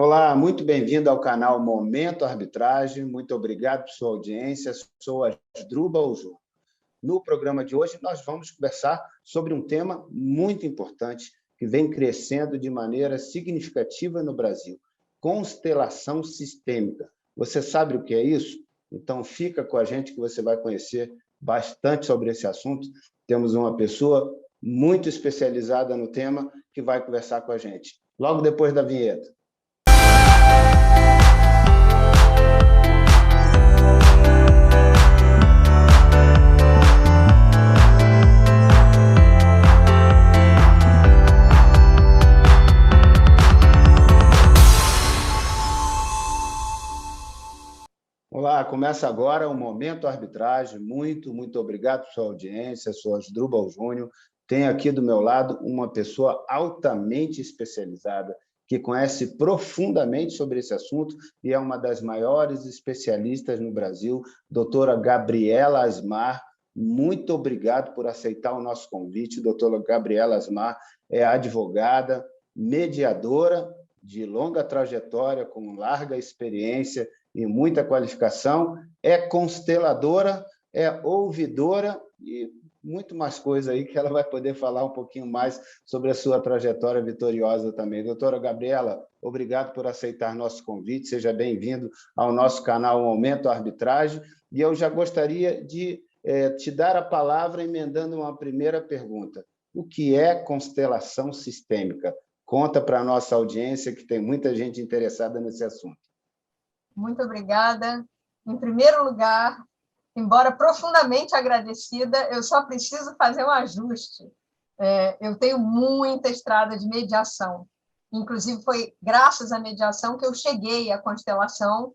Olá, muito bem-vindo ao canal Momento Arbitragem. Muito obrigado por sua audiência. Sou Asdrubal Júnior. No programa de hoje, nós vamos conversar sobre um tema muito importante que vem crescendo de maneira significativa no Brasil: constelação sistêmica. Você sabe o que é isso? Então, fica com a gente que você vai conhecer bastante sobre esse assunto. Temos uma pessoa muito especializada no tema que vai conversar com a gente. Logo depois da vinheta. Olá, começa agora o Momento Arbitragem. Muito obrigado por sua audiência. Sou Asdrubal Júnior. Tenho aqui do meu lado uma pessoa altamente especializada, que conhece profundamente sobre esse assunto e é uma das maiores especialistas no Brasil, doutora Gabriela Asmar. Muito obrigado por aceitar o nosso convite. Doutora Gabriela Asmar é advogada, mediadora de longa trajetória, com larga experiência e muita qualificação, é consteladora, é ouvidora e muito mais coisa aí que ela vai poder falar um pouquinho mais sobre a sua trajetória vitoriosa também. Doutora Gabriela, obrigado por aceitar nosso convite, seja bem-vindo ao nosso canal Momento Arbitragem, e eu já gostaria de te dar a palavra emendando uma primeira pergunta. O que é constelação sistêmica? Conta para a nossa audiência, que tem muita gente interessada nesse assunto. Muito obrigada. Em primeiro lugar, embora profundamente agradecida, eu só preciso fazer um ajuste. Eu tenho muita estrada de mediação. Inclusive, foi graças à mediação que eu cheguei à constelação,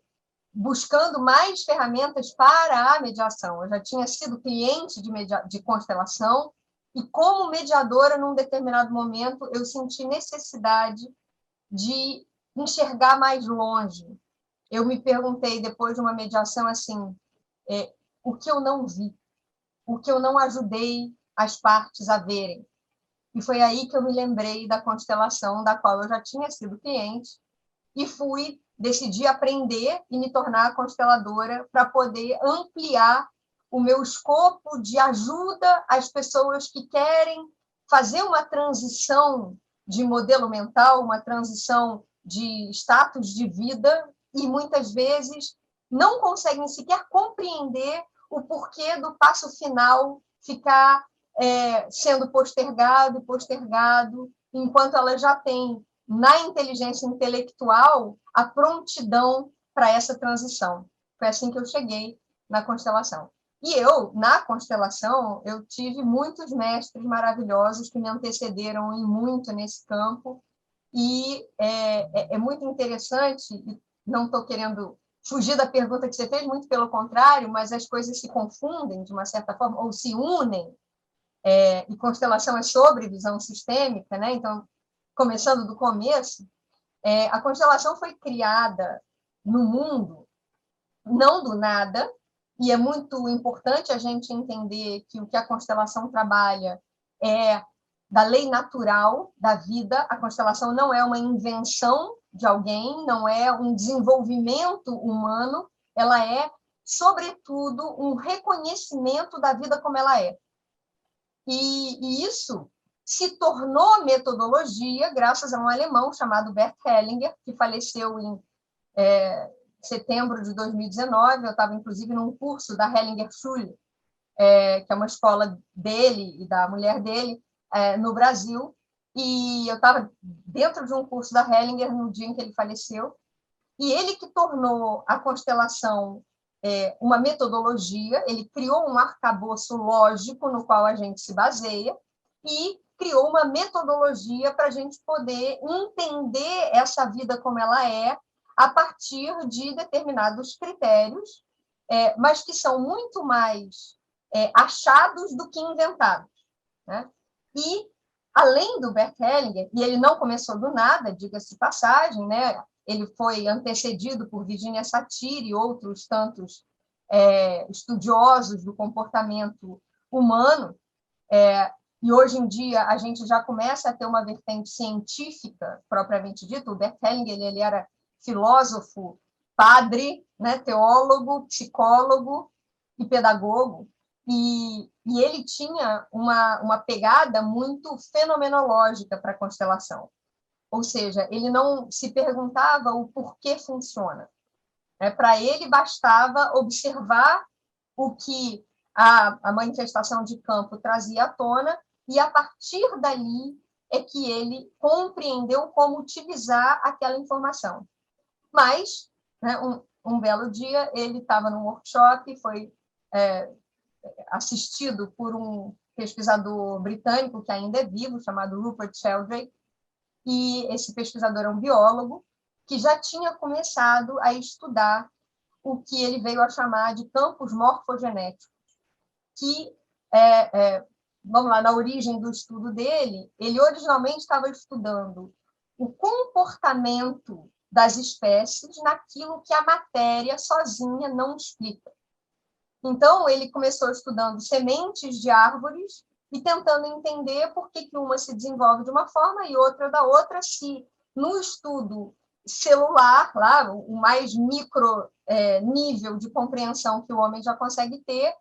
buscando mais ferramentas para a mediação. Eu já tinha sido cliente de constelação e, como mediadora, num determinado momento, eu senti necessidade de enxergar mais longe. Eu me perguntei, depois de uma mediação, assim, o que eu não vi, o que eu não ajudei as partes a verem. E foi aí que eu me lembrei da constelação, da qual eu já tinha sido cliente, e decidi aprender e me tornar consteladora para poder ampliar o meu escopo de ajuda às pessoas que querem fazer uma transição de modelo mental, uma transição de status de vida, e muitas vezes não conseguem sequer compreender o porquê do passo final ficar sendo postergado, enquanto ela já tem na inteligência intelectual a prontidão para essa transição. Foi assim que eu cheguei na constelação. E na constelação, eu tive muitos mestres maravilhosos que me antecederam em muito nesse campo, e é muito interessante, e não estou querendo fugir da pergunta que você fez, muito pelo contrário, mas as coisas se confundem de uma certa forma, ou se unem, e constelação é sobre visão sistêmica, né? Então, começando do começo, a constelação foi criada no mundo, não do nada, e é muito importante a gente entender que o que a constelação trabalha é da lei natural da vida. A constelação não é uma invenção de alguém, não é um desenvolvimento humano, ela é, sobretudo, um reconhecimento da vida como ela é. E isso se tornou metodologia graças a um alemão chamado Bert Hellinger, que faleceu em setembro de 2019. Eu estava, inclusive, num curso da Hellinger Schule, que é uma escola dele e da mulher dele, no Brasil, e eu estava dentro de um curso da Hellinger no dia em que ele faleceu, e ele que tornou a constelação uma metodologia. Ele criou um arcabouço lógico no qual a gente se baseia e criou uma metodologia para a gente poder entender essa vida como ela é a partir de determinados critérios, mas que são muito mais achados do que inventados, né? E, além do Bert Hellinger, e ele não começou do nada, diga-se de passagem, né? Ele foi antecedido por Virginia Satir e outros tantos estudiosos do comportamento humano, e hoje em dia a gente já começa a ter uma vertente científica, propriamente dita. O Bert Hellinger, ele era filósofo, padre, né, teólogo, psicólogo e pedagogo, e ele tinha uma pegada muito fenomenológica para a constelação. Ou seja, ele não se perguntava o porquê funciona. Para ele, bastava observar o que a manifestação de campo trazia à tona, e, a partir dali, é que ele compreendeu como utilizar aquela informação. Mas, né, um belo dia, ele estava num workshop, foi assistido por um pesquisador britânico, que ainda é vivo, chamado Rupert Sheldrake, e esse pesquisador é um biólogo, que já tinha começado a estudar o que ele veio a chamar de campos morfogenéticos, que, vamos lá, na origem do estudo dele, ele originalmente estava estudando o comportamento das espécies naquilo que a matéria sozinha não explica. Então, ele começou estudando sementes de árvores e tentando entender por que uma se desenvolve de uma forma e outra da outra, se no estudo celular, lá, o mais micro nível de compreensão que o homem já consegue ter,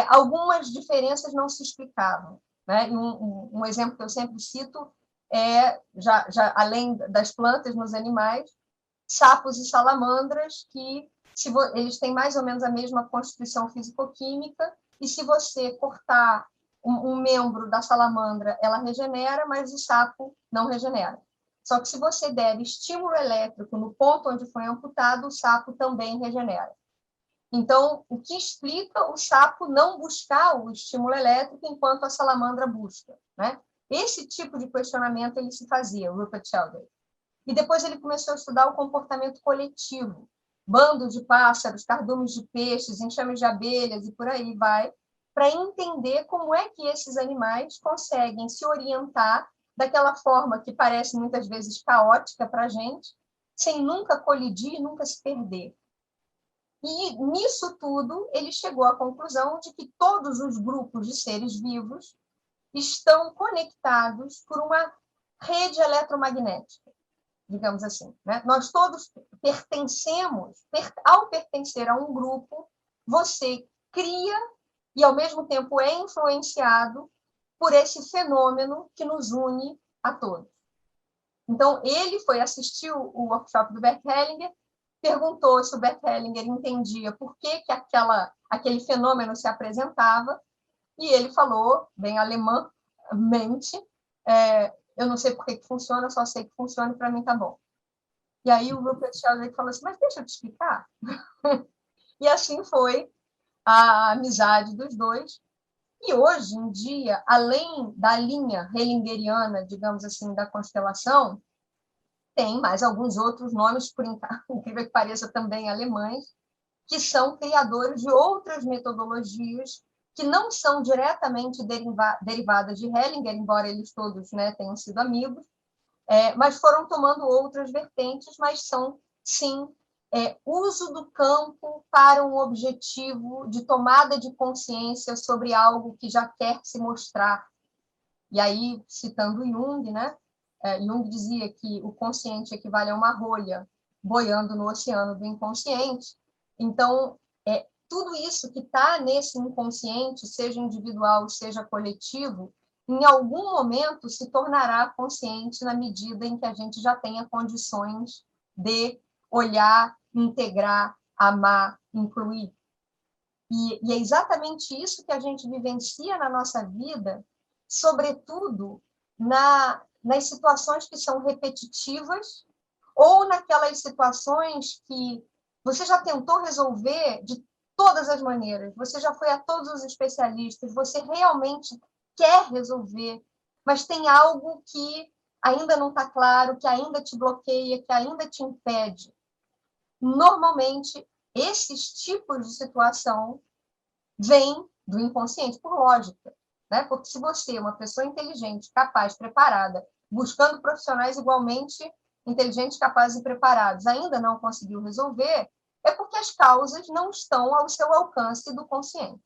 algumas diferenças não se explicavam. Né? E um exemplo que eu sempre cito é, já além das plantas, nos animais, sapos e salamandras, que eles têm mais ou menos a mesma constituição físico-química, e se você cortar um membro da salamandra, ela regenera, mas o sapo não regenera. Só que se você der estímulo elétrico no ponto onde foi amputado, o sapo também regenera. Então, o que explica o sapo não buscar o estímulo elétrico enquanto a salamandra busca, né? Esse tipo de questionamento ele se fazia, o Rupert Sheldrake. E depois ele começou a estudar o comportamento coletivo, bandos de pássaros, cardumes de peixes, enxames de abelhas e por aí vai, para entender como é que esses animais conseguem se orientar daquela forma que parece muitas vezes caótica para a gente, sem nunca colidir, nunca se perder. E nisso tudo, ele chegou à conclusão de que todos os grupos de seres vivos estão conectados por uma rede eletromagnética, digamos assim. Né? Nós todos pertencemos, ao pertencer a um grupo, você cria e, ao mesmo tempo, é influenciado por esse fenômeno que nos une a todos. Então, ele foi assistir o workshop do Bert Hellinger, perguntou se o Bert Hellinger entendia por que aquele fenômeno se apresentava, e ele falou, bem alemãmente, eu não sei por que funciona, só sei que funciona e para mim tá bom. E aí o Rupert Sheldrake falou assim, mas deixa eu te explicar. E assim foi a amizade dos dois. E hoje em dia, além da linha hellingeriana, digamos assim, da constelação, tem mais alguns outros nomes, por incrível que pareça, também alemães, que são criadores de outras metodologias que não são diretamente derivadas de Hellinger, embora eles todos, né, tenham sido amigos, mas foram tomando outras vertentes, mas são, sim, uso do campo para um objetivo de tomada de consciência sobre algo que já quer se mostrar. E aí, citando Jung, né, Jung dizia que o consciente equivale a uma rolha boiando no oceano do inconsciente. Então, tudo isso que está nesse inconsciente, seja individual, seja coletivo, em algum momento se tornará consciente na medida em que a gente já tenha condições de olhar, integrar, amar, incluir. E é exatamente isso que a gente vivencia na nossa vida, sobretudo nas situações que são repetitivas ou naquelas situações que você já tentou resolver de todas as maneiras, você já foi a todos os especialistas, você realmente quer resolver, mas tem algo que ainda não está claro, que ainda te bloqueia, que ainda te impede. Normalmente, esses tipos de situação vêm do inconsciente, por lógica. Né? Porque se você é uma pessoa inteligente, capaz, preparada, buscando profissionais igualmente inteligentes, capazes e preparados, ainda não conseguiu resolver, é porque as causas não estão ao seu alcance do consciente.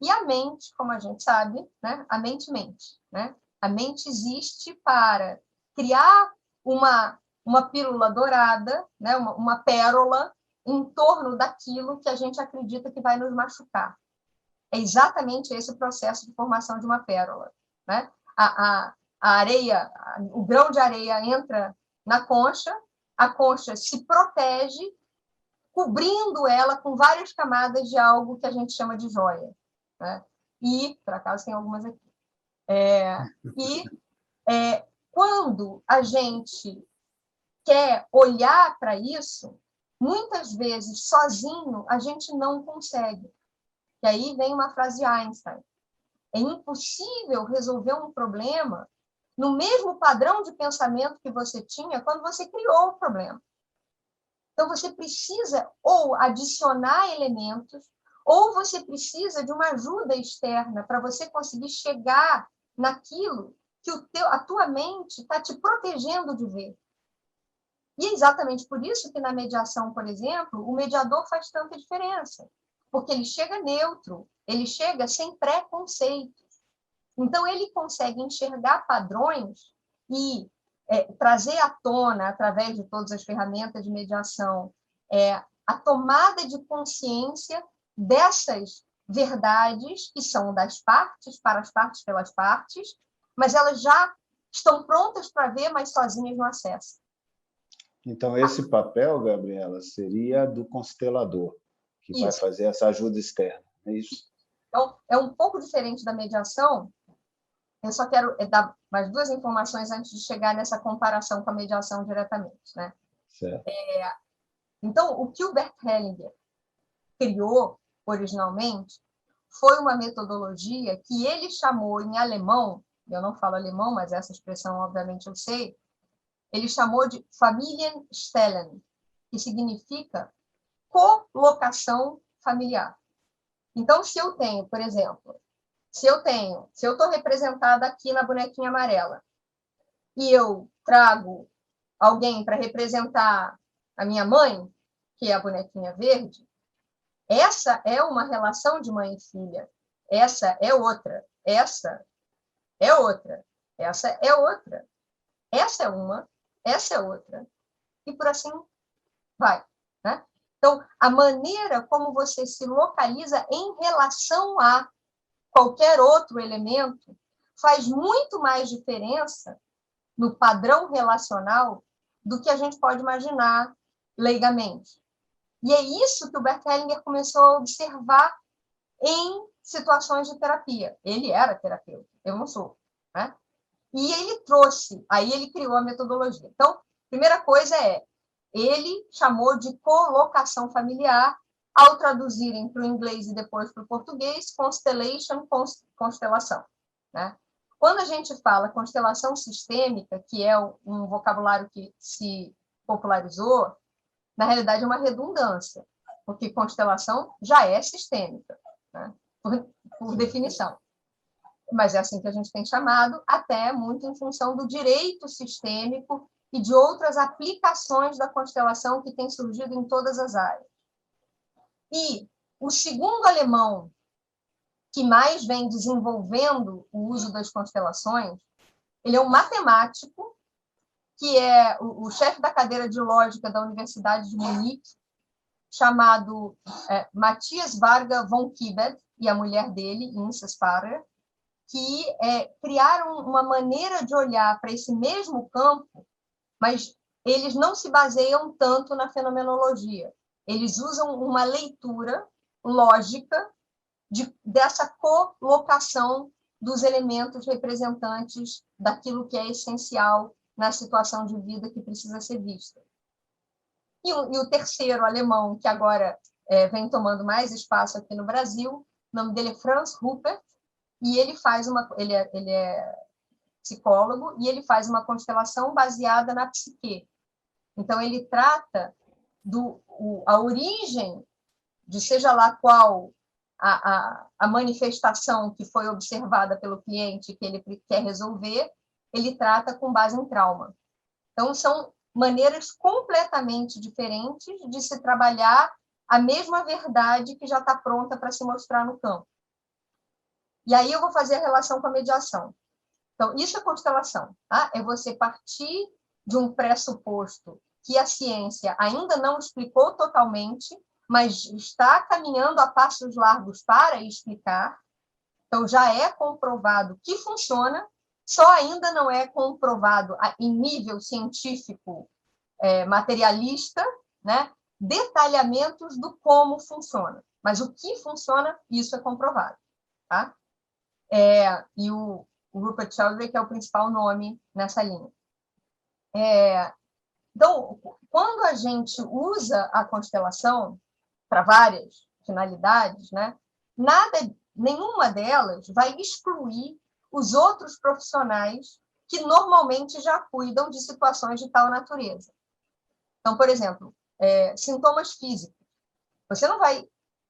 E a mente, como a gente sabe, né? A mente mente, né? A mente existe para criar uma pílula dourada, né? Uma pérola em torno daquilo que a gente acredita que vai nos machucar. É exatamente esse o processo de formação de uma pérola, né? A areia, o grão de areia entra na concha, a concha se protege, cobrindo ela com várias camadas de algo que a gente chama de joia, né? E, por acaso, tem algumas aqui. Quando a gente quer olhar para isso, muitas vezes, sozinho, a gente não consegue. E aí vem uma frase de Einstein. É impossível resolver um problema no mesmo padrão de pensamento que você tinha quando você criou o problema. Então, você precisa ou adicionar elementos, ou você precisa de uma ajuda externa para você conseguir chegar naquilo que a tua mente está te protegendo de ver. E é exatamente por isso que na mediação, por exemplo, o mediador faz tanta diferença, porque ele chega neutro, ele chega sem preconceitos. Então, ele consegue enxergar padrões e trazer à tona, através de todas as ferramentas de mediação, a tomada de consciência dessas verdades que são das partes, para as partes, pelas partes, mas elas já estão prontas para ver, mas sozinhas não acessam. Então, esse papel, Gabriela, seria do constelador, que vai fazer essa ajuda externa, é isso? Então, é um pouco diferente da mediação. Eu só quero dar mais duas informações antes de chegar nessa comparação com a mediação diretamente, né? Certo. Então, o que o Bert Hellinger criou originalmente foi uma metodologia que ele chamou em alemão, eu não falo alemão, mas essa expressão, obviamente, eu sei, ele chamou de Familienstellen, que significa colocação familiar. Então, se eu tenho, por exemplo, se eu estou representada aqui na bonequinha amarela e eu trago alguém para representar a minha mãe, que é a bonequinha verde, essa é uma relação de mãe e filha. Essa é outra. Essa é outra. Essa é outra. Essa é uma. Essa é outra. E por assim vai, né? Então, a maneira como você se localiza em relação a qualquer outro elemento faz muito mais diferença no padrão relacional do que a gente pode imaginar leigamente. E é isso que o Bert Hellinger começou a observar em situações de terapia. Ele era terapeuta, eu não sou, né? E ele trouxe, aí ele criou a metodologia. Então, primeira coisa ele chamou de colocação familiar, ao traduzirem para o inglês e depois para o português, constellation, constelação, né? Quando a gente fala constelação sistêmica, que é um vocabulário que se popularizou, na realidade é uma redundância, porque constelação já é sistêmica, né? por definição. Mas é assim que a gente tem chamado, até muito em função do direito sistêmico e de outras aplicações da constelação que têm surgido em todas as áreas. E o segundo alemão que mais vem desenvolvendo o uso das constelações, ele é um matemático, que é o chefe da cadeira de lógica da Universidade de Munique, chamado Matthias Varga von Kibet, e a mulher dele, Insa Sparer, que criaram uma maneira de olhar para esse mesmo campo, mas eles não se baseiam tanto na fenomenologia. Eles usam uma leitura lógica dessa colocação dos elementos representantes daquilo que é essencial na situação de vida que precisa ser vista. E o terceiro alemão, que agora vem tomando mais espaço aqui no Brasil, o nome dele é Franz Ruppert, e ele é psicólogo, e ele faz uma constelação baseada na psique. Então, ele trata a origem de seja lá qual a manifestação que foi observada pelo cliente que ele quer resolver, ele trata com base em trauma. Então, são maneiras completamente diferentes de se trabalhar a mesma verdade que já está pronta para se mostrar no campo. E aí eu vou fazer a relação com a mediação. Então, isso é constelação, tá? É você partir de um pressuposto que a ciência ainda não explicou totalmente, mas está caminhando a passos largos para explicar. Então, já é comprovado que funciona, só ainda não é comprovado em nível científico materialista, né? Detalhamentos do como funciona. Mas o que funciona, isso é comprovado. Tá? E o Rupert Sheldrake é o principal nome nessa linha. Então, quando a gente usa a constelação para várias finalidades, né, nenhuma delas vai excluir os outros profissionais que normalmente já cuidam de situações de tal natureza. Então, por exemplo, sintomas físicos. Você não vai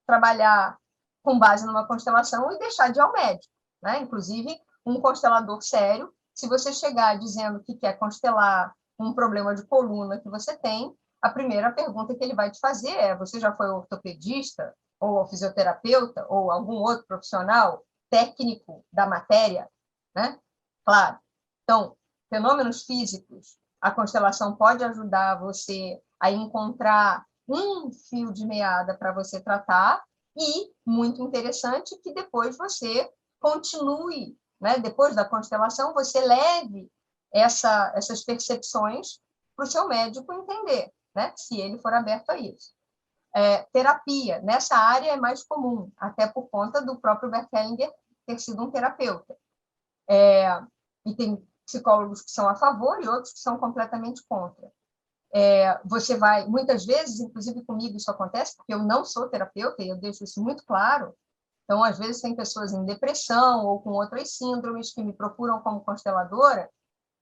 trabalhar com base numa constelação e deixar de ir ao médico, né? Inclusive, um constelador sério, se você chegar dizendo que quer constelar um problema de coluna que você tem, a primeira pergunta que ele vai te fazer é: você já foi ao ortopedista, ou ao fisioterapeuta, ou algum outro profissional técnico da matéria, né? Claro. Então, fenômenos físicos, a constelação pode ajudar você a encontrar um fio de meada para você tratar e, muito interessante, que depois você continue, né? Depois da constelação, você leve essas percepções para o seu médico entender, né? Se ele for aberto a isso. Terapia, nessa área é mais comum, até por conta do próprio Bert Hellinger ter sido um terapeuta. E tem psicólogos que são a favor e outros que são completamente contra. Você vai, muitas vezes, inclusive comigo isso acontece, porque eu não sou terapeuta e eu deixo isso muito claro. Então, às vezes, tem pessoas em depressão ou com outras síndromes que me procuram como consteladora.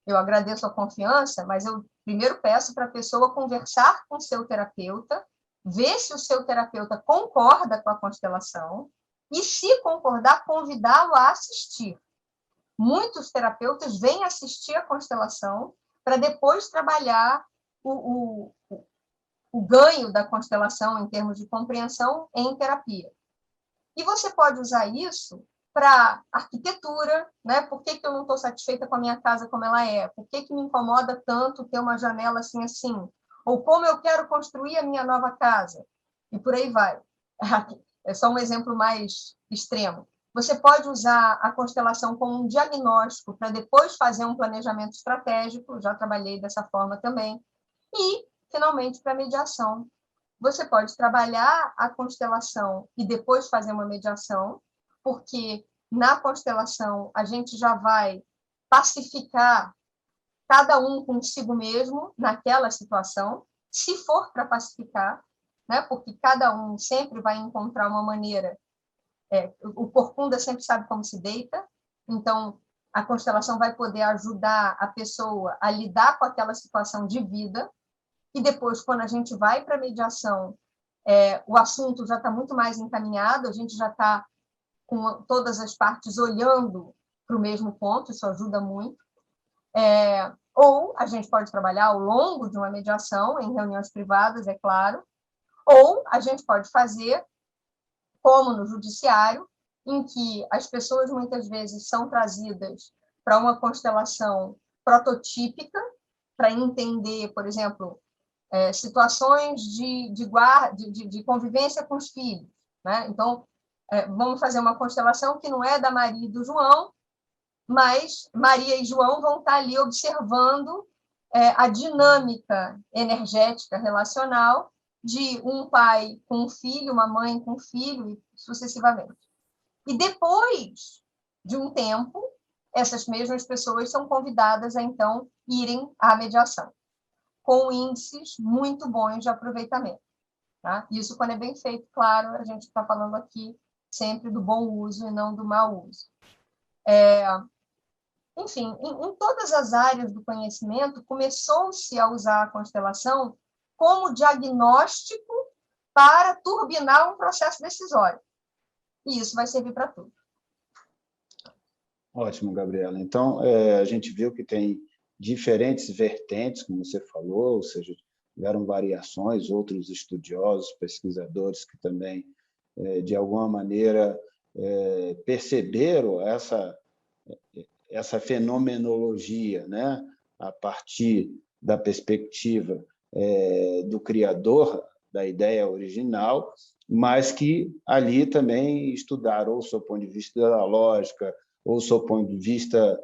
Eu agradeço a confiança, mas eu primeiro peço para a pessoa conversar com o seu terapeuta, ver se o seu terapeuta concorda com a constelação e, se concordar, convidá-lo a assistir. Muitos terapeutas vêm assistir a constelação para depois trabalhar o ganho da constelação em termos de compreensão em terapia. E você pode usar isso para arquitetura, né? Por que eu não estou satisfeita com a minha casa como ela é? Por que me incomoda tanto ter uma janela assim, assim? Ou como eu quero construir a minha nova casa? E por aí vai. É só um exemplo mais extremo. Você pode usar a constelação como um diagnóstico para depois fazer um planejamento estratégico, já trabalhei dessa forma também. E, finalmente, para mediação. Você pode trabalhar a constelação e depois fazer uma mediação, porque na constelação a gente já vai pacificar cada um consigo mesmo naquela situação, se for para pacificar, né? Porque cada um sempre vai encontrar uma maneira. O corcunda sempre sabe como se deita, então a constelação vai poder ajudar a pessoa a lidar com aquela situação de vida. E depois, quando a gente vai para a mediação, o assunto já está muito mais encaminhado, a gente já está com todas as partes olhando para o mesmo ponto, isso ajuda muito. Ou a gente pode trabalhar ao longo de uma mediação, em reuniões privadas, é claro, ou a gente pode fazer, como no judiciário, em que as pessoas muitas vezes são trazidas para uma constelação prototípica, para entender, por exemplo, situações de convivência com os filhos, né? Então, vamos fazer uma constelação que não é da Maria e do João, mas Maria e João vão estar ali observando a dinâmica energética relacional de um pai com um filho, uma mãe com um filho, e sucessivamente. E depois de um tempo, essas mesmas pessoas são convidadas a, então, irem à mediação, com índices muito bons de aproveitamento. Tá? Isso, quando é bem feito, claro, a gente está falando aqui sempre do bom uso e não do mau uso. Enfim, em todas as áreas do conhecimento, começou-se a usar a constelação como diagnóstico para turbinar um processo decisório. E isso vai servir para tudo. Ótimo, Gabriela. Então, a gente viu que tem diferentes vertentes, como você falou, ou seja, tiveram variações, outros estudiosos, pesquisadores que também, de alguma maneira, perceberam essa fenomenologia, né, a partir da perspectiva do criador da ideia original, mas que ali também estudaram, ou sob o ponto de vista da lógica, ou sob o ponto de vista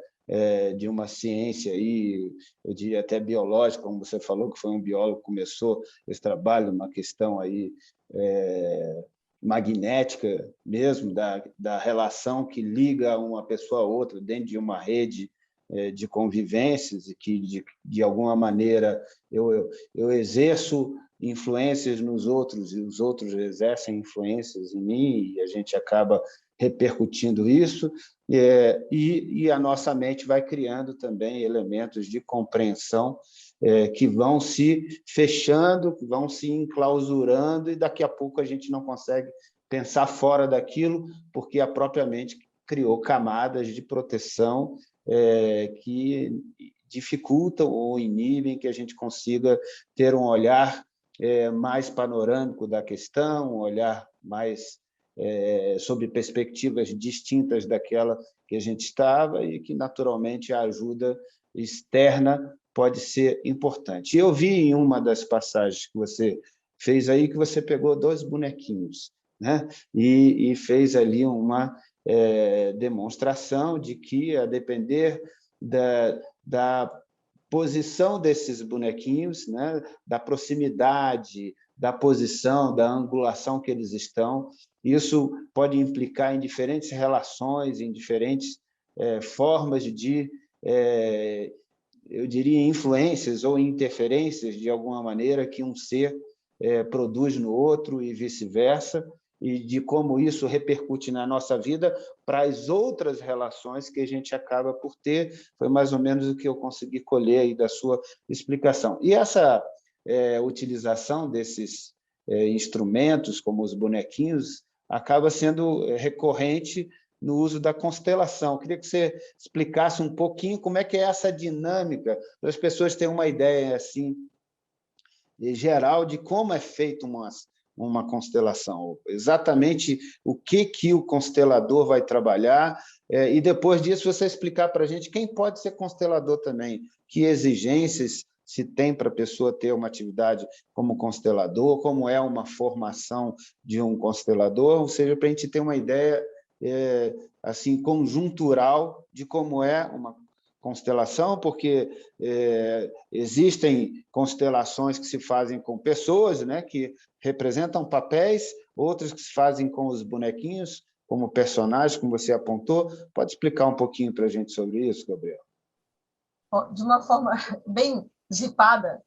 de uma ciência, aí, eu diria até biológica, como você falou, que foi um biólogo que começou esse trabalho, uma questão aí, magnética mesmo, da relação que liga uma pessoa a outra dentro de uma rede de convivências, e que, de alguma maneira, eu exerço influências nos outros e os outros exercem influências em mim, e a gente acaba repercutindo isso, e a nossa mente vai criando também elementos de compreensão que vão se fechando, que vão se enclausurando, e daqui a pouco a gente não consegue pensar fora daquilo, porque a própria mente criou camadas de proteção que dificultam ou inibem que a gente consiga ter um olhar mais panorâmico da questão, um olhar mais sob perspectivas distintas daquela que a gente estava, e que, naturalmente, a ajuda externa pode ser importante. Eu vi em uma das passagens que você fez aí que você pegou 2 bonequinhos, né? E fez ali uma demonstração de que, a depender da posição desses bonequinhos, né, da proximidade, da posição, da angulação que eles estão, isso pode implicar em diferentes relações, em diferentes formas de, eu diria, influências ou interferências, de alguma maneira, que um ser produz no outro e vice-versa, e de como isso repercute na nossa vida para as outras relações que a gente acaba por ter. Foi mais ou menos o que eu consegui colher aí da sua explicação. E essa utilização desses instrumentos, como os bonequinhos, acaba sendo recorrente no uso da constelação. Eu queria que você explicasse um pouquinho como é que é essa dinâmica, para as pessoas terem uma ideia assim, geral de como é feita uma constelação, exatamente o que o constelador vai trabalhar, e depois disso você explicar para a gente quem pode ser constelador também, que exigências se tem para a pessoa ter uma atividade como constelador, como é uma formação de um constelador, ou seja, para a gente ter uma ideia assim, conjuntural de como é uma constelação, porque existem constelações que se fazem com pessoas, né, que representam papéis, outras que se fazem com os bonequinhos, como personagens, como você apontou. Pode explicar um pouquinho para a gente sobre isso, Gabriel? De uma forma bem zipada,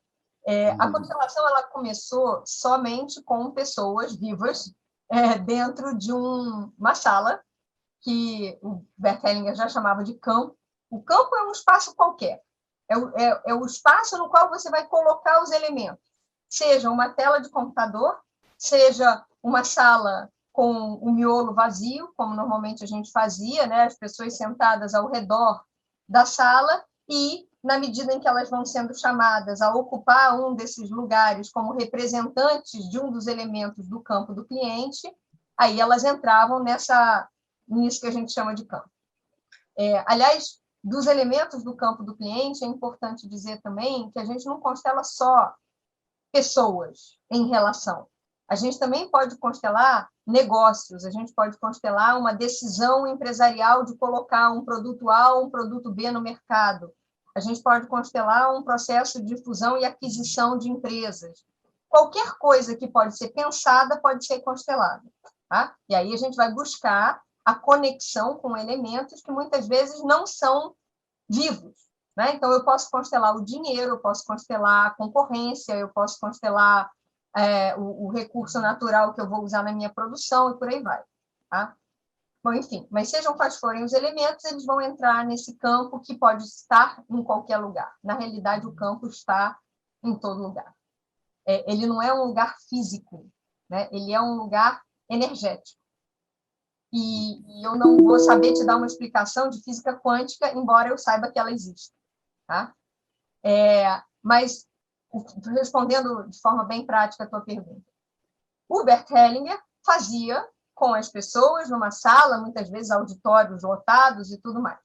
a constelação ela começou somente com pessoas vivas dentro de uma sala que o Bert Hellinger já chamava de campo. O campo é um espaço qualquer, é o espaço no qual você vai colocar os elementos, seja uma tela de computador, seja uma sala com um miolo vazio, como normalmente a gente fazia, né? As pessoas sentadas ao redor da sala, e, na medida em que elas vão sendo chamadas a ocupar um desses lugares como representantes de um dos elementos do campo do cliente, aí elas entravam nisso que a gente chama de campo. Aliás, dos elementos do campo do cliente, é importante dizer também que a gente não constela só pessoas em relação. A gente também pode constelar negócios, a gente pode constelar uma decisão empresarial de colocar um produto A ou um produto B no mercado. A gente pode constelar um processo de fusão e aquisição de empresas. Qualquer coisa que pode ser pensada pode ser constelada. Tá? E aí a gente vai buscar a conexão com elementos que muitas vezes não são vivos. Né? Então, eu posso constelar o dinheiro, eu posso constelar a concorrência, eu posso constelar o recurso natural que eu vou usar na minha produção, e por aí vai. Tá? Bom, enfim, mas sejam quais forem os elementos, eles vão entrar nesse campo que pode estar em qualquer lugar. Na realidade, o campo está em todo lugar. Ele não é um lugar físico, né? Ele é um lugar energético. E eu não vou saber te dar uma explicação de física quântica, embora eu saiba que ela existe. Tá? Mas, respondendo de forma bem prática a tua pergunta, o Bert Hellinger fazia com as pessoas numa sala, muitas vezes auditórios lotados e tudo mais.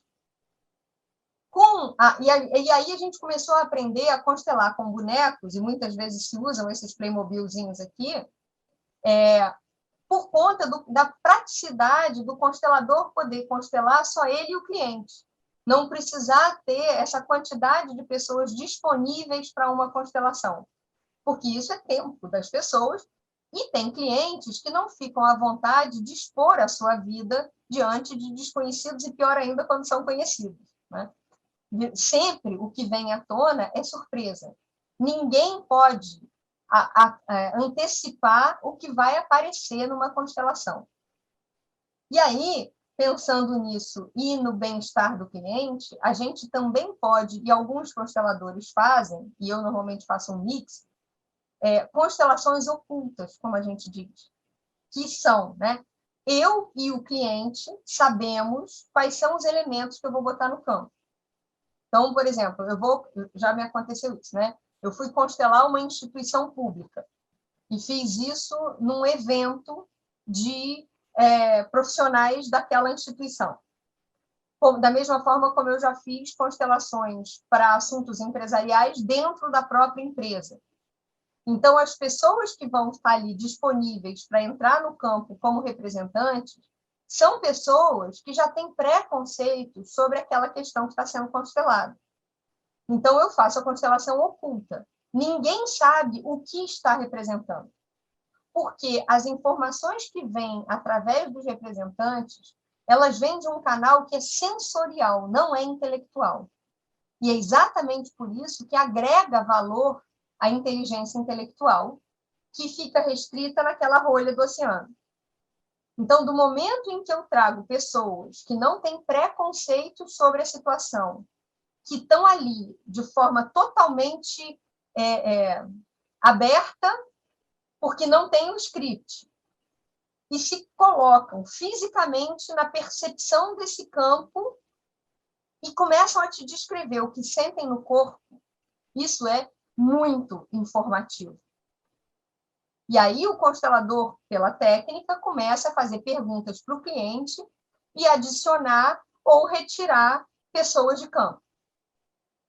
E aí a gente começou a aprender a constelar com bonecos, e muitas vezes se usam esses Playmobilzinhos aqui, por conta da praticidade do constelador poder constelar só ele e o cliente. Não precisar ter essa quantidade de pessoas disponíveis para uma constelação, porque isso é tempo das pessoas, e tem clientes que não ficam à vontade de expor a sua vida diante de desconhecidos, e pior ainda quando são conhecidos, né? Sempre o que vem à tona é surpresa. Ninguém pode antecipar o que vai aparecer numa constelação. E aí, pensando nisso e no bem-estar do cliente, a gente também pode, e alguns consteladores fazem, e eu normalmente faço um mix, constelações ocultas, como a gente diz, que são, né? Eu e o cliente sabemos quais são os elementos que eu vou botar no campo. Então, por exemplo, já me aconteceu isso, né? Eu fui constelar uma instituição pública e fiz isso num evento de profissionais daquela instituição. Da mesma forma como eu já fiz constelações para assuntos empresariais dentro da própria empresa. Então, as pessoas que vão estar ali disponíveis para entrar no campo como representantes são pessoas que já têm preconceitos sobre aquela questão que está sendo constelada. Então, eu faço a constelação oculta. Ninguém sabe o que está representando, porque as informações que vêm através dos representantes, elas vêm de um canal que é sensorial, não é intelectual. E é exatamente por isso que agrega valor à inteligência intelectual, que fica restrita naquela rolha do oceano. Então, do momento em que eu trago pessoas que não têm preconceito sobre a situação, que estão ali de forma totalmente aberta, porque não tem um script, e se colocam fisicamente na percepção desse campo e começam a te descrever o que sentem no corpo, isso é muito informativo. E aí o constelador, pela técnica, começa a fazer perguntas para o cliente e adicionar ou retirar pessoas de campo.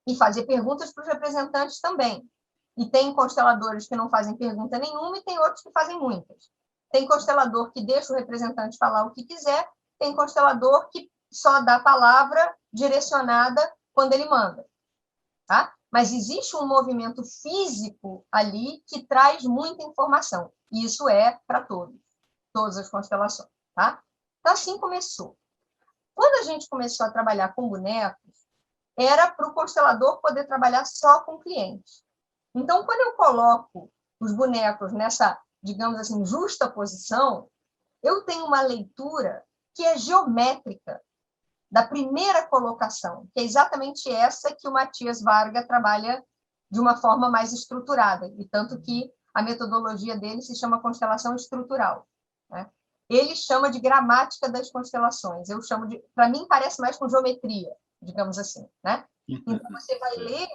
E fazer perguntas para os representantes também. E tem consteladores que não fazem pergunta nenhuma e tem outros que fazem muitas. Tem constelador que deixa o representante falar o que quiser, tem constelador que só dá palavra direcionada quando ele manda. Tá? Mas existe um movimento físico ali que traz muita informação. E isso é para todas as constelações. Tá? Então, assim começou. Quando a gente começou a trabalhar com bonecos, era para o constelador poder trabalhar só com clientes. Então, quando eu coloco os bonecos nessa, digamos assim, justa posição, eu tenho uma leitura que é geométrica da primeira colocação, que é exatamente essa que o Matias Varga trabalha de uma forma mais estruturada, e tanto que a metodologia dele se chama constelação estrutural, né? Ele chama de gramática das constelações, eu chamo de, para mim parece mais com geometria, digamos assim, né? Então você vai ler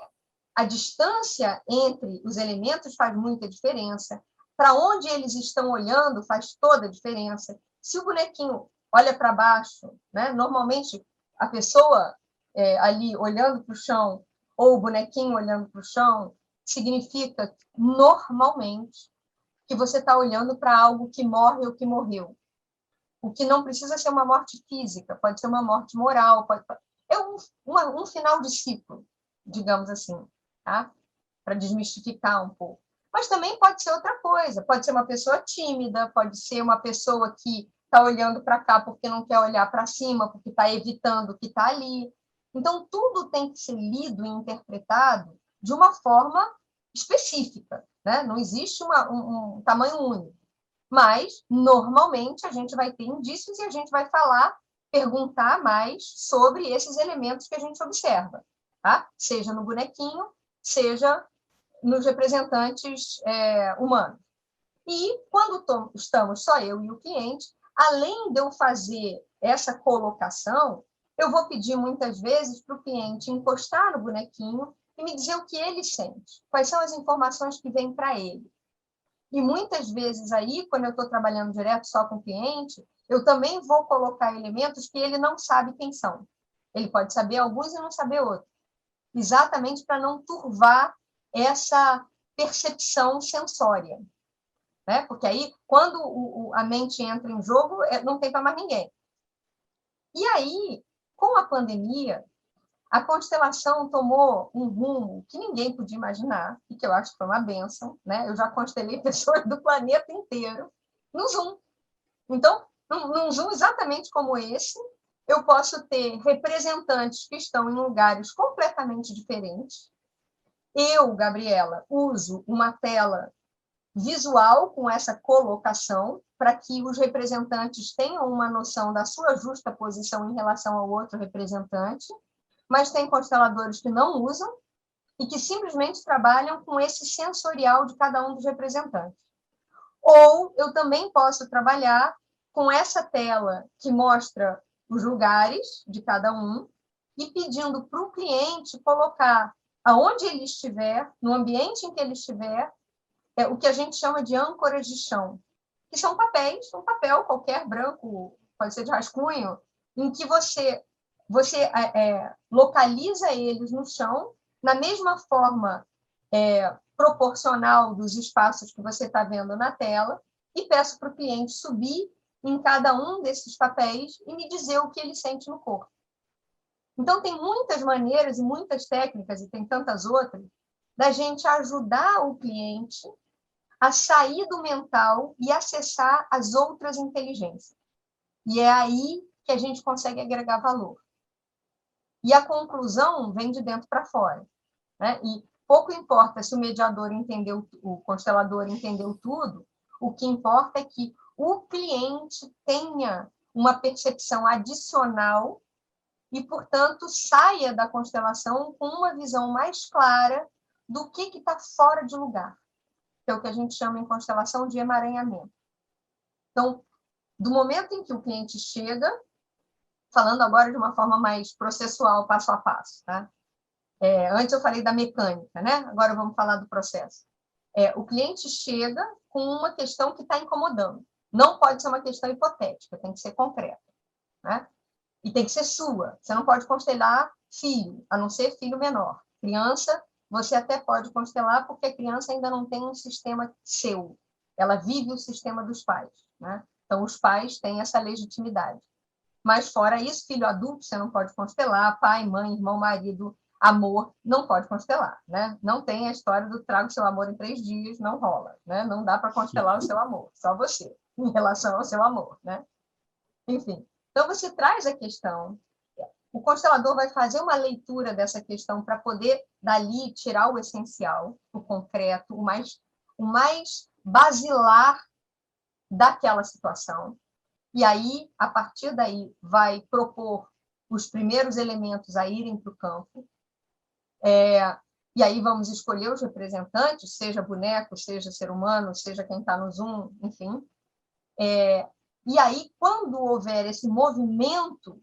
a distância entre os elementos faz muita diferença, para onde eles estão olhando faz toda a diferença. Se o bonequinho olha para baixo, né? Normalmente a pessoa ali olhando para o chão ou o bonequinho olhando para o chão significa normalmente que você está olhando para algo que morre ou que morreu. O que não precisa ser uma morte física, pode ser uma morte moral, é um final de ciclo, digamos assim, tá? Para desmistificar um pouco. Mas também pode ser outra coisa, pode ser uma pessoa tímida, pode ser uma pessoa que está olhando para cá porque não quer olhar para cima, porque está evitando o que está ali. Então, tudo tem que ser lido e interpretado de uma forma específica, né? Não existe um tamanho único. Mas, normalmente, a gente vai ter indícios e a gente vai perguntar mais sobre esses elementos que a gente observa, tá? Seja no bonequinho, seja nos representantes humanos. E, quando estamos só eu e o cliente, além de eu fazer essa colocação, eu vou pedir muitas vezes para o cliente encostar no bonequinho e me dizer o que ele sente, quais são as informações que vêm para ele. E muitas vezes aí, quando eu estou trabalhando direto só com o cliente, eu também vou colocar elementos que ele não sabe quem são. Ele pode saber alguns e não saber outros. Exatamente para não turvar essa percepção sensória. Né? Porque aí, quando a mente entra em jogo, não tem para mais ninguém. E aí, com a pandemia, a constelação tomou um rumo que ninguém podia imaginar, e que eu acho que foi uma bênção. Né? Eu já constelei pessoas do planeta inteiro no Zoom. Então, num Zoom exatamente como esse, eu posso ter representantes que estão em lugares completamente diferentes. Eu, Gabriela, uso uma tela visual com essa colocação para que os representantes tenham uma noção da sua justa posição em relação ao outro representante, mas tem consteladores que não usam e que simplesmente trabalham com esse sensorial de cada um dos representantes. Ou eu também posso trabalhar com essa tela que mostra os lugares de cada um e pedindo para o cliente colocar aonde ele estiver, no ambiente em que ele estiver, o que a gente chama de âncoras de chão, que são papéis, um papel qualquer, branco, pode ser de rascunho, em que você localiza eles no chão, na mesma forma proporcional dos espaços que você está vendo na tela, e peço para o cliente subir em cada um desses papéis e me dizer o que ele sente no corpo. Então, tem muitas maneiras e muitas técnicas, e tem tantas outras, da gente ajudar o cliente a sair do mental e acessar as outras inteligências. E é aí que a gente consegue agregar valor. E a conclusão vem de dentro para fora. Né? E pouco importa se o mediador entendeu, o constelador entendeu tudo, o que importa é que o cliente tenha uma percepção adicional e, portanto, saia da constelação com uma visão mais clara do que está fora de lugar, que é o que a gente chama em constelação de emaranhamento. Então, do momento em que o cliente chega, falando agora de uma forma mais processual, passo a passo, tá? Antes eu falei da mecânica, né? Agora vamos falar do processo. O cliente chega com uma questão que está incomodando. Não pode ser uma questão hipotética, tem que ser concreta, né? E tem que ser sua. Você não pode constelar filho, a não ser filho menor. Criança, você até pode constelar, porque a criança ainda não tem um sistema seu. Ela vive o sistema dos pais, né? Então, os pais têm essa legitimidade. Mas, fora isso, filho adulto, você não pode constelar. Pai, mãe, irmão, marido, amor, não pode constelar, né? Não tem a história do trago seu amor em 3 dias, não rola, né? Não dá para constelar o seu amor, só você, em relação ao seu amor, né? Enfim, então você traz a questão, o constelador vai fazer uma leitura dessa questão para poder, dali, tirar o essencial, o concreto, o mais basilar daquela situação. E aí, a partir daí, vai propor os primeiros elementos a irem para o campo. E aí vamos escolher os representantes, seja boneco, seja ser humano, seja quem está no Zoom, enfim. E aí, quando houver esse movimento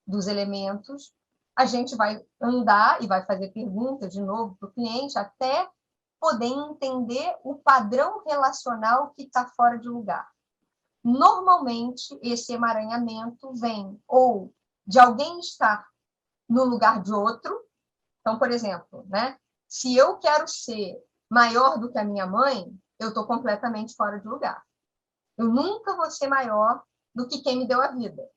dos elementos, a gente vai andar e vai fazer perguntas de novo para o cliente até poder entender o padrão relacional que está fora de lugar. Normalmente, esse emaranhamento vem ou de alguém estar no lugar de outro. Então, por exemplo, né? Se eu quero ser maior do que a minha mãe, eu estou completamente fora de lugar. Eu nunca vou ser maior do que quem me deu a vida.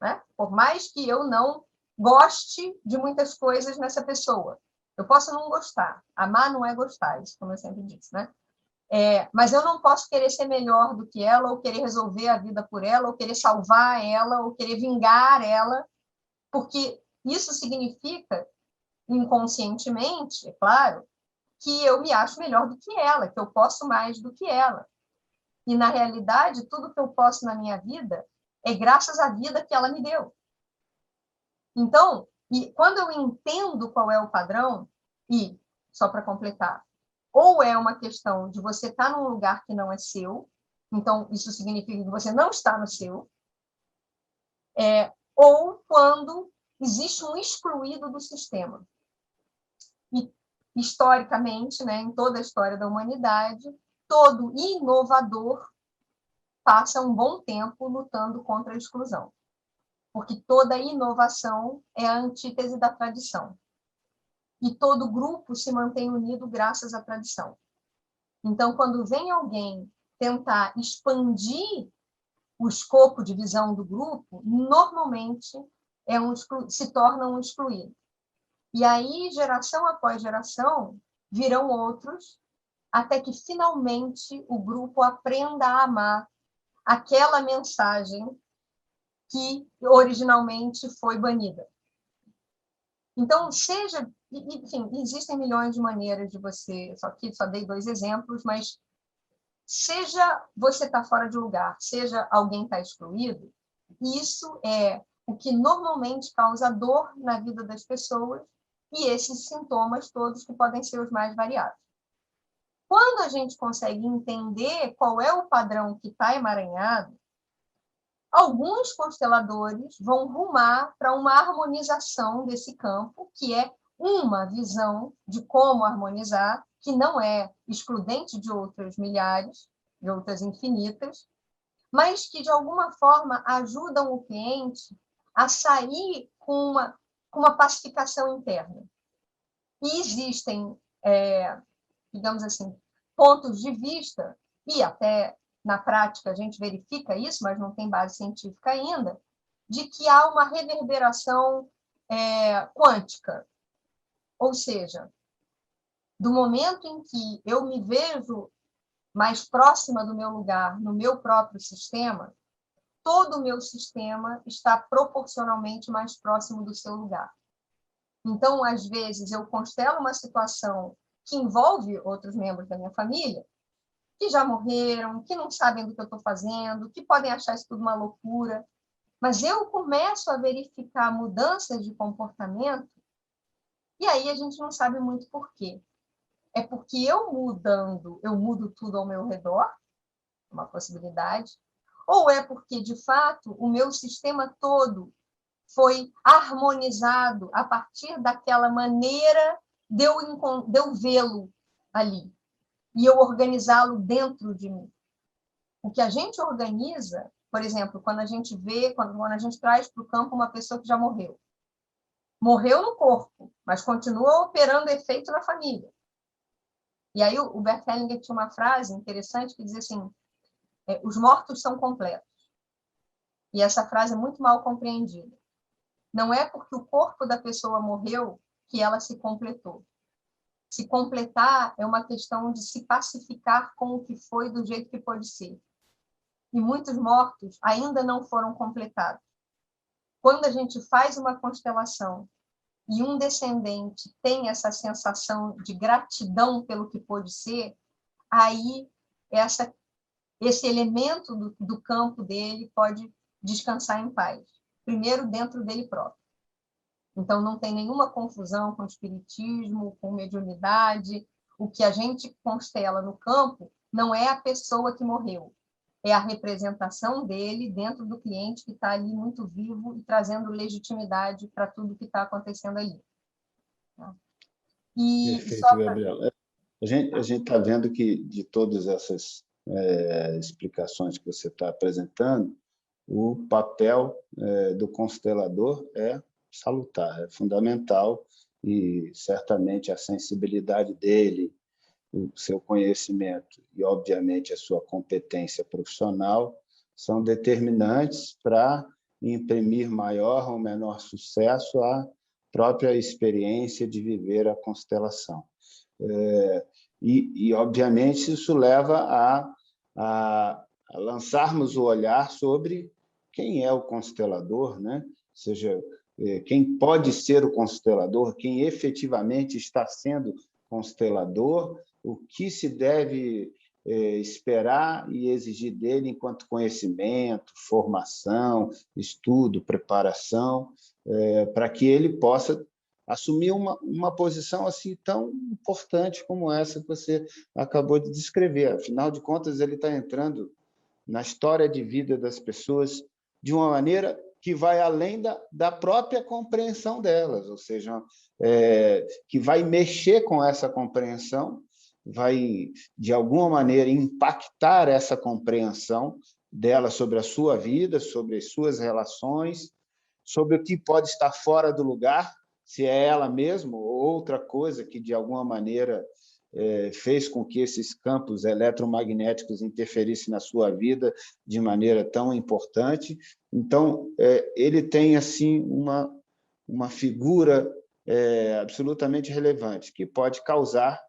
Né? Por mais que eu não goste de muitas coisas nessa pessoa. Eu posso não gostar. Amar não é gostar, isso como eu sempre disse, né? Mas eu não posso querer ser melhor do que ela, ou querer resolver a vida por ela, ou querer salvar ela, ou querer vingar ela, porque isso significa, inconscientemente, é claro, que eu me acho melhor do que ela, que eu posso mais do que ela. E, na realidade, tudo que eu posso na minha vida é graças à vida que ela me deu. Então, quando eu entendo qual é o padrão, e, só para completar, ou é uma questão de você estar num lugar que não é seu, então isso significa que você não está no seu, ou quando existe um excluído do sistema. E, historicamente, né, em toda a história da humanidade, todo inovador passa um bom tempo lutando contra a exclusão, porque toda inovação é a antítese da tradição. E todo grupo se mantém unido graças à tradição. Então, quando vem alguém tentar expandir o escopo de visão do grupo, normalmente se torna um excluído. E aí, geração após geração, virão outros, até que, finalmente, o grupo aprenda a amar aquela mensagem que originalmente foi banida. Então, enfim, existem milhões de maneiras de você, só dei 2 exemplos, mas seja você está fora de lugar, seja alguém está excluído, isso é o que normalmente causa dor na vida das pessoas e esses sintomas todos que podem ser os mais variados. Quando a gente consegue entender qual é o padrão que está emaranhado, alguns consteladores vão rumar para uma harmonização desse campo, que é uma visão de como harmonizar, que não é excludente de outras milhares, de outras infinitas, mas que, de alguma forma, ajudam o cliente a sair com uma pacificação interna. E existem, digamos assim, pontos de vista, e até na prática a gente verifica isso, mas não tem base científica ainda, de que há uma reverberação quântica. Ou seja, do momento em que eu me vejo mais próxima do meu lugar, no meu próprio sistema, todo o meu sistema está proporcionalmente mais próximo do seu lugar. Então, às vezes, eu constelo uma situação que envolve outros membros da minha família, que já morreram, que não sabem do que eu estou fazendo, que podem achar isso tudo uma loucura, mas eu começo a verificar mudanças de comportamento e aí a gente não sabe muito por quê. É porque eu mudo tudo ao meu redor, uma possibilidade, ou é porque, de fato, o meu sistema todo foi harmonizado a partir daquela maneira de eu vê-lo ali e eu organizá-lo dentro de mim. O que a gente organiza, por exemplo, quando a gente traz para o campo uma pessoa que já morreu. Morreu no corpo, mas continua operando efeito na família. E aí o Bert Hellinger tinha uma frase interessante que dizia assim, os mortos são completos. E essa frase é muito mal compreendida. Não é porque o corpo da pessoa morreu que ela se completou. Se completar é uma questão de se pacificar com o que foi do jeito que pode ser. E muitos mortos ainda não foram completados. Quando a gente faz uma constelação e um descendente tem essa sensação de gratidão pelo que pôde ser, aí esse elemento do campo dele pode descansar em paz. Primeiro, dentro dele próprio. Então, não tem nenhuma confusão com o espiritismo, com mediunidade. O que a gente constela no campo não é a pessoa que morreu, é a representação dele dentro do cliente que está ali muito vivo e trazendo legitimidade para tudo que está acontecendo ali. Perfeito, Gabriel. A gente está vendo que, de todas essas explicações que você está apresentando, o papel do constelador é salutar, é fundamental, e certamente a sensibilidade dele, o seu conhecimento e, obviamente, a sua competência profissional são determinantes para imprimir maior ou menor sucesso à própria experiência de viver a constelação. E obviamente, isso leva a lançarmos o olhar sobre quem é o constelador, né? Ou seja, quem pode ser o constelador, quem efetivamente está sendo constelador, o que se deve esperar e exigir dele enquanto conhecimento, formação, estudo, preparação, para que ele possa assumir uma posição assim tão importante como essa que você acabou de descrever. Afinal de contas, ele está entrando na história de vida das pessoas de uma maneira que vai além da própria compreensão delas, ou seja, que vai mexer com essa compreensão vai, de alguma maneira, impactar essa compreensão dela sobre a sua vida, sobre as suas relações, sobre o que pode estar fora do lugar, se é ela mesma ou outra coisa que, de alguma maneira, fez com que esses campos eletromagnéticos interferissem na sua vida de maneira tão importante. Então, ele tem assim uma figura absolutamente relevante, que pode causar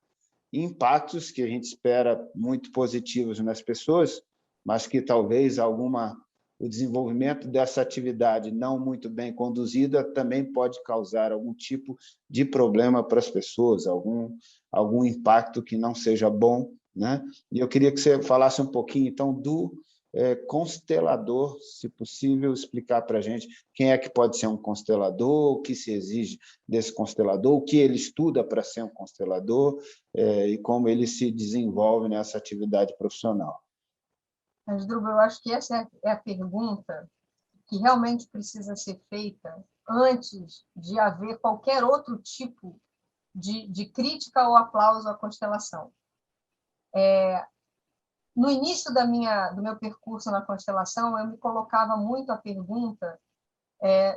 impactos que a gente espera muito positivos nas pessoas, mas que talvez o desenvolvimento dessa atividade não muito bem conduzida também pode causar algum tipo de problema para as pessoas, algum impacto que não seja bom, né? E eu queria que você falasse um pouquinho, então, do constelador, se possível, explicar para a gente quem é que pode ser um constelador, o que se exige desse constelador, o que ele estuda para ser um constelador e como ele se desenvolve nessa atividade profissional. Asdrubal, eu acho que essa é a pergunta que realmente precisa ser feita antes de haver qualquer outro tipo de crítica ou aplauso à constelação. No início do meu percurso na constelação, eu me colocava muito a pergunta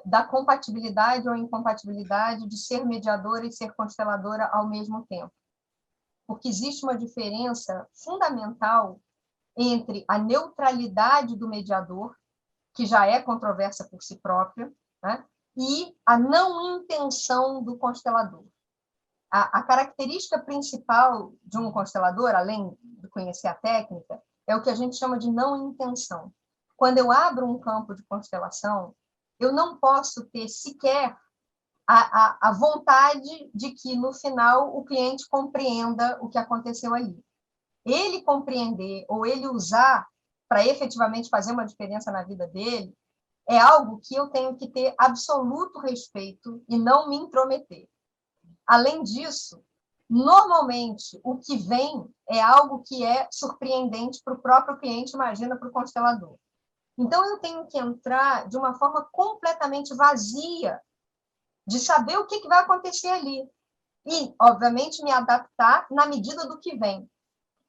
da compatibilidade ou incompatibilidade de ser mediadora e ser consteladora ao mesmo tempo. Porque existe uma diferença fundamental entre a neutralidade do mediador, que já é controversa por si própria, né, e a não intenção do constelador. A característica principal de um constelador, além de conhecer a técnica, é o que a gente chama de não intenção. Quando eu abro um campo de constelação, eu não posso ter sequer a vontade de que, no final, o cliente compreenda o que aconteceu ali. Ele compreender ou ele usar para efetivamente fazer uma diferença na vida dele é algo que eu tenho que ter absoluto respeito e não me intrometer. Além disso, normalmente, o que vem é algo que é surpreendente para o próprio cliente, imagina para o constelador. Então, eu tenho que entrar de uma forma completamente vazia de saber o que vai acontecer ali. E, obviamente, me adaptar na medida do que vem,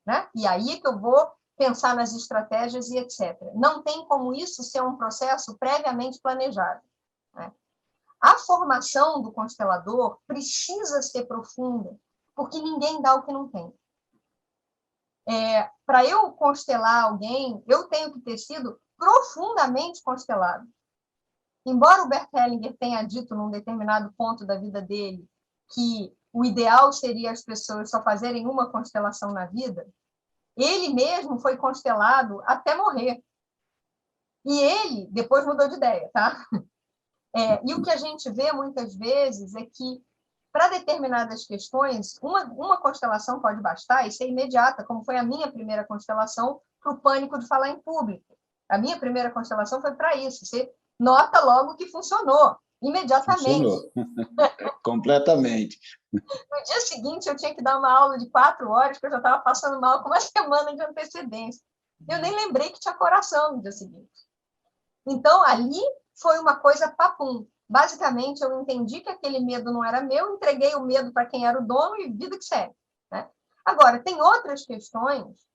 né? E aí que eu vou pensar nas estratégias e etc. Não tem como isso ser um processo previamente planejado, né? A formação do constelador precisa ser profunda, porque ninguém dá o que não tem. Para eu constelar alguém, eu tenho que ter sido profundamente constelado. Embora o Bert Hellinger tenha dito num determinado ponto da vida dele que o ideal seria as pessoas só fazerem uma constelação na vida, ele mesmo foi constelado até morrer. E ele depois mudou de ideia, tá? E o que a gente vê muitas vezes é que, para determinadas questões, uma constelação pode bastar e ser imediata, como foi a minha primeira constelação para o pânico de falar em público. A minha primeira constelação foi para isso. Você nota logo que funcionou, imediatamente. Funcionou. Completamente. No dia seguinte, eu tinha que dar uma aula de 4 horas, porque eu já estava passando mal com uma semana de antecedência. Eu nem lembrei que tinha coração no dia seguinte. Então, ali foi uma coisa papum. Basicamente, eu entendi que aquele medo não era meu, entreguei o medo para quem era o dono e vida que segue, né? Agora, tem outras questões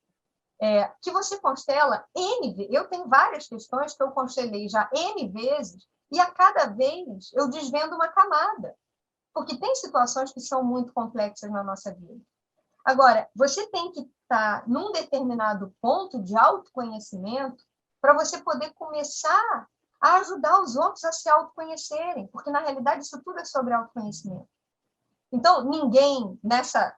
que você constela N vezes. Eu tenho várias questões que eu constelei já N vezes e a cada vez eu desvendo uma camada. Porque tem situações que são muito complexas na nossa vida. Agora, você tem que estar num determinado ponto de autoconhecimento para você poder começar a ajudar os outros a se autoconhecerem, porque, na realidade, isso tudo é sobre autoconhecimento. Então, ninguém,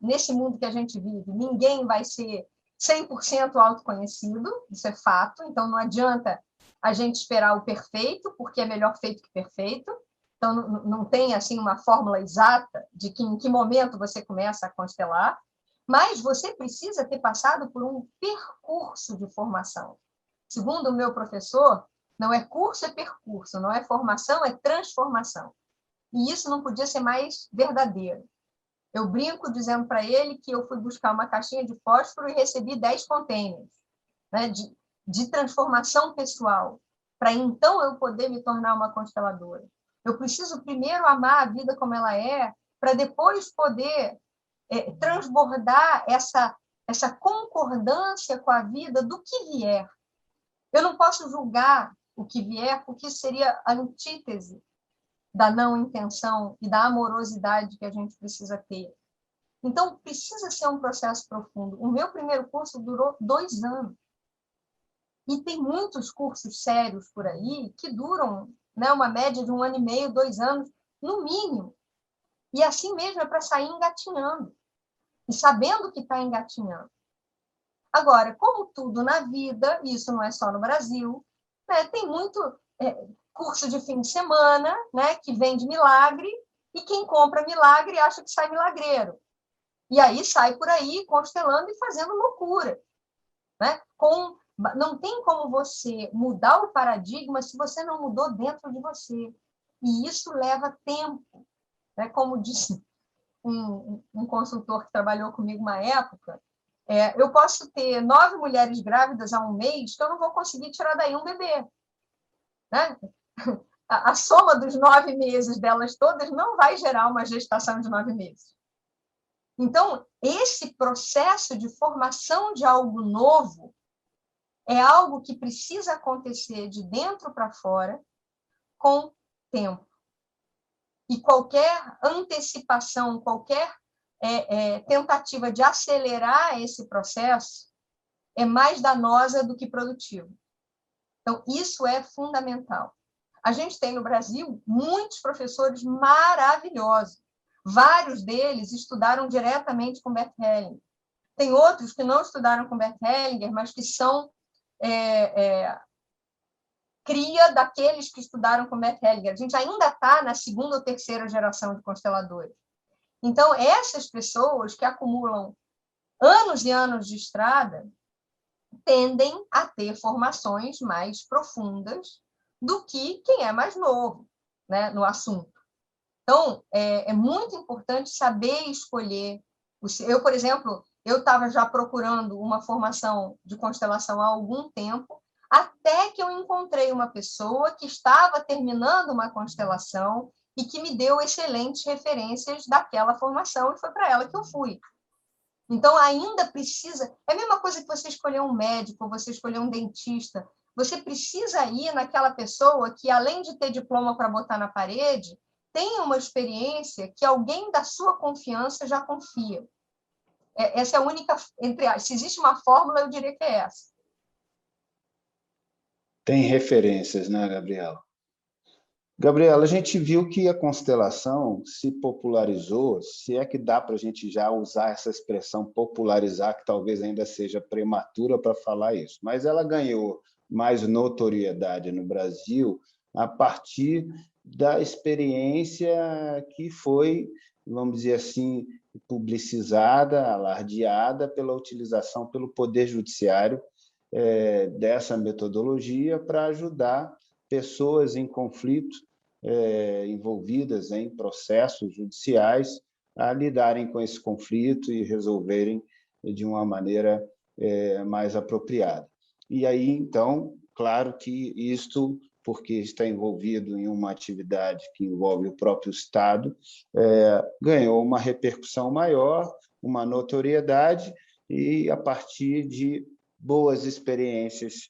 nesse mundo que a gente vive, ninguém vai ser 100% autoconhecido, isso é fato, então não adianta a gente esperar o perfeito, porque é melhor feito que perfeito. Então, não tem assim uma fórmula exata de que em que momento você começa a constelar, mas você precisa ter passado por um percurso de formação. Segundo o meu professor, não é curso, é percurso, não é formação, é transformação. E isso não podia ser mais verdadeiro. Eu brinco dizendo para ele que eu fui buscar uma caixinha de fósforo e recebi 10 containers, né, de transformação pessoal, para então eu poder me tornar uma consteladora. Eu preciso primeiro amar a vida como ela é, para depois poder transbordar essa concordância com a vida do que vier. Eu não posso julgar o que vier, porque isso seria a antítese da não intenção e da amorosidade que a gente precisa ter. Então, precisa ser um processo profundo. O meu primeiro curso durou 2 anos. E tem muitos cursos sérios por aí que duram, né, uma média de 1 ano e meio, 2 anos, no mínimo. E assim mesmo é para sair engatinhando. E sabendo que está engatinhando. Agora, como tudo na vida, isso não é só no Brasil, né, tem muito curso de fim de semana, né, que vende milagre, e quem compra milagre acha que sai milagreiro. E aí sai por aí constelando e fazendo loucura. Né? Não tem como você mudar o paradigma se você não mudou dentro de você. E isso leva tempo. Né? Como disse um consultor que trabalhou comigo uma época, eu posso ter 9 mulheres grávidas há um mês que eu não vou conseguir tirar daí um bebê. Né? A soma dos 9 meses delas todas não vai gerar uma gestação de 9 meses. Então, esse processo de formação de algo novo é algo que precisa acontecer de dentro para fora com tempo. E qualquer antecipação, qualquer tentativa de acelerar esse processo é mais danosa do que produtiva. Então, isso é fundamental. A gente tem no Brasil muitos professores maravilhosos. Vários deles estudaram diretamente com Bert Hellinger. Tem outros que não estudaram com Bert Hellinger, mas que são cria daqueles que estudaram com Bert Hellinger. A gente ainda está na 2ª ou 3ª geração de consteladores. Então, essas pessoas que acumulam anos e anos de estrada tendem a ter formações mais profundas do que quem é mais novo, né, no assunto. Então, é muito importante saber escolher. Eu, por exemplo, eu estava já procurando uma formação de constelação há algum tempo, até que eu encontrei uma pessoa que estava terminando uma constelação e que me deu excelentes referências daquela formação, e foi para ela que eu fui. Então, ainda precisa... É a mesma coisa que você escolher um médico, você escolher um dentista. Você precisa ir naquela pessoa que, além de ter diploma para botar na parede, tem uma experiência que alguém da sua confiança já confia. Essa é a única... Se existe uma fórmula, eu diria que é essa. Tem referências, né, Gabriela? Gabriela, a gente viu que a constelação se popularizou, se é que dá para a gente já usar essa expressão popularizar, que talvez ainda seja prematura para falar isso, mas ela ganhou mais notoriedade no Brasil a partir da experiência que foi, vamos dizer assim, publicizada, alardeada pela utilização pelo Poder Judiciário dessa metodologia para ajudar pessoas em conflito, envolvidas em processos judiciais, a lidarem com esse conflito e resolverem de uma maneira mais apropriada. E aí, então, claro que isto, porque está envolvido em uma atividade que envolve o próprio Estado, ganhou uma repercussão maior, uma notoriedade, e a partir de boas experiências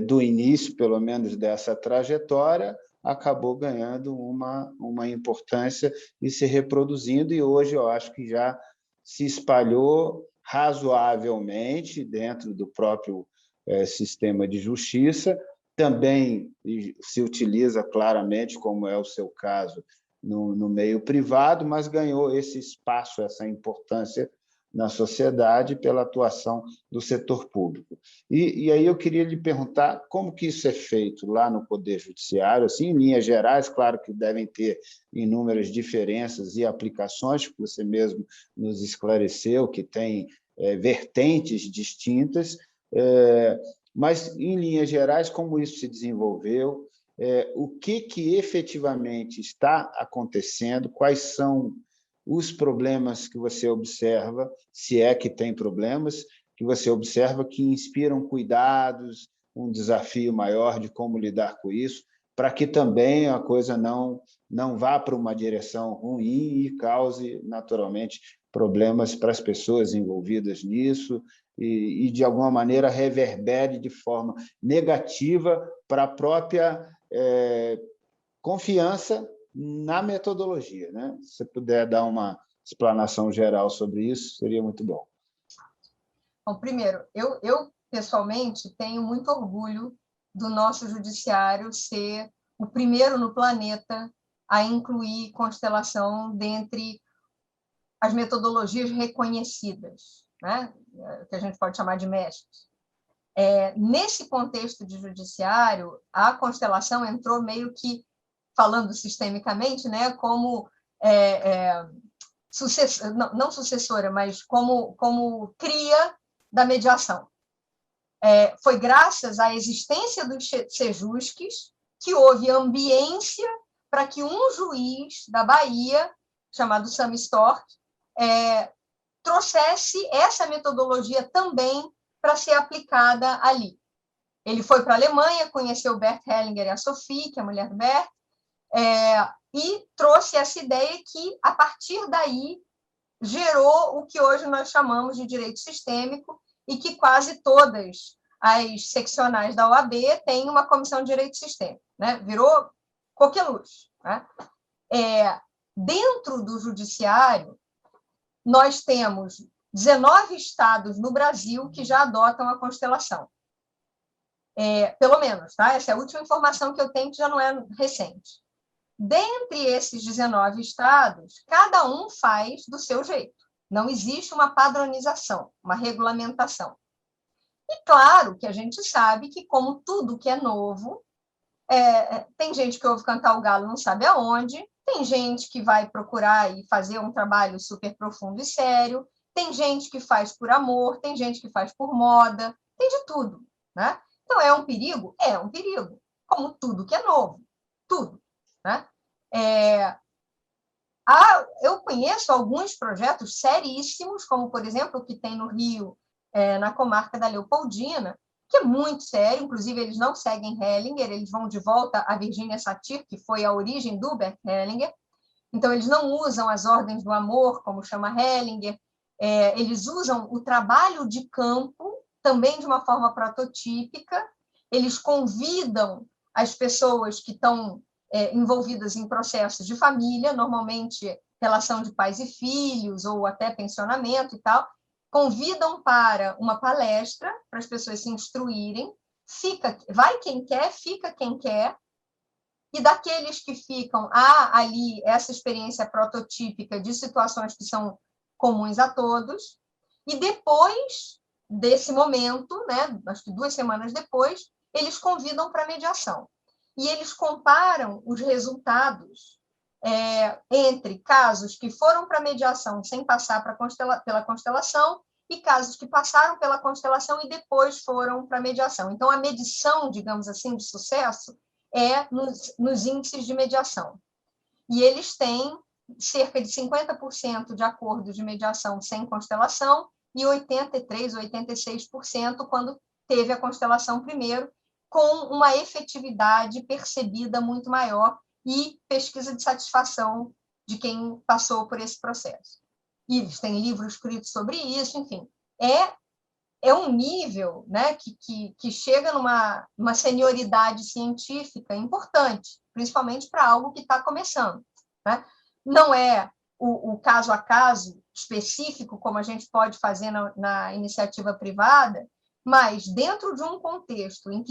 do início, pelo menos, dessa trajetória, acabou ganhando uma importância e se reproduzindo, e hoje eu acho que já se espalhou razoavelmente dentro do próprio sistema de justiça. Também se utiliza claramente, como é o seu caso, no meio privado, mas ganhou esse espaço, essa importância na sociedade pela atuação do setor público. E aí eu queria lhe perguntar como que isso é feito lá no Poder Judiciário, assim, em linhas gerais, claro que devem ter inúmeras diferenças e aplicações, que você mesmo nos esclareceu, que tem vertentes distintas, mas, em linhas gerais, como isso se desenvolveu, o que efetivamente está acontecendo, quais são os problemas que você observa, se é que tem problemas, que você observa que inspiram cuidados, um desafio maior de como lidar com isso, para que também a coisa não vá para uma direção ruim e cause, naturalmente, problemas para as pessoas envolvidas nisso e de alguma maneira, reverbere de forma negativa para a própria confiança na metodologia, né? Se você puder dar uma explanação geral sobre isso, seria muito bom. Bom, primeiro, eu pessoalmente tenho muito orgulho do nosso judiciário ser o primeiro no planeta a incluir constelação dentre as metodologias reconhecidas, né? Que a gente pode chamar de mestres. Nesse contexto de judiciário, a constelação entrou meio que, falando sistemicamente, né, como não sucessora, mas como cria da mediação. Foi graças à existência dos sejusques que houve ambiência para que um juiz da Bahia, chamado Sam Stork, trouxesse essa metodologia também para ser aplicada ali. Ele foi para a Alemanha, conheceu Bert Hellinger e a Sophie, que é a mulher do Bert, e trouxe essa ideia que, a partir daí, gerou o que hoje nós chamamos de direito sistêmico e que quase todas as seccionais da OAB têm uma comissão de direito sistêmico, né? Virou coqueluche, né? Dentro do judiciário, nós temos 19 estados no Brasil que já adotam a constelação. Pelo menos, tá? Essa é a última informação que eu tenho, que já não é recente. Dentre esses 19 estados, cada um faz do seu jeito. Não existe uma padronização, uma regulamentação. E claro que a gente sabe que, como tudo que é novo, tem gente que ouve cantar o galo não sabe aonde, tem gente que vai procurar e fazer um trabalho super profundo e sério, tem gente que faz por amor, tem gente que faz por moda, tem de tudo, né? Então, é um perigo? É um perigo, como tudo que é novo, tudo, né? Eu conheço alguns projetos seríssimos, como, por exemplo, o que tem no Rio, na comarca da Leopoldina, que é muito sério, inclusive eles não seguem Hellinger, eles vão de volta a Virginia Satir, que foi a origem do Bert Hellinger, então eles não usam as ordens do amor, como chama Hellinger, eles usam o trabalho de campo, também de uma forma prototípica, eles convidam as pessoas que estão envolvidas em processos de família, normalmente relação de pais e filhos, ou até pensionamento e tal, convidam para uma palestra, para as pessoas se instruírem, vai quem quer, fica quem quer, e daqueles que ficam, há ali essa experiência prototípica de situações que são comuns a todos, e depois desse momento, né, acho que 2 semanas depois, eles convidam para a mediação. E eles comparam os resultados entre casos que foram para a mediação sem passar pela constelação e casos que passaram pela constelação e depois foram para a mediação. Então, a medição, digamos assim, de sucesso é nos índices de mediação. E eles têm cerca de 50% de acordos de mediação sem constelação e 83%, 86% quando teve a constelação primeiro, com uma efetividade percebida muito maior e pesquisa de satisfação de quem passou por esse processo. E eles têm livros escritos sobre isso, enfim. É um nível, né, que chega numa senioridade científica importante, principalmente para algo que está começando, né? Não é o caso a caso específico, como a gente pode fazer na iniciativa privada, mas dentro de um contexto em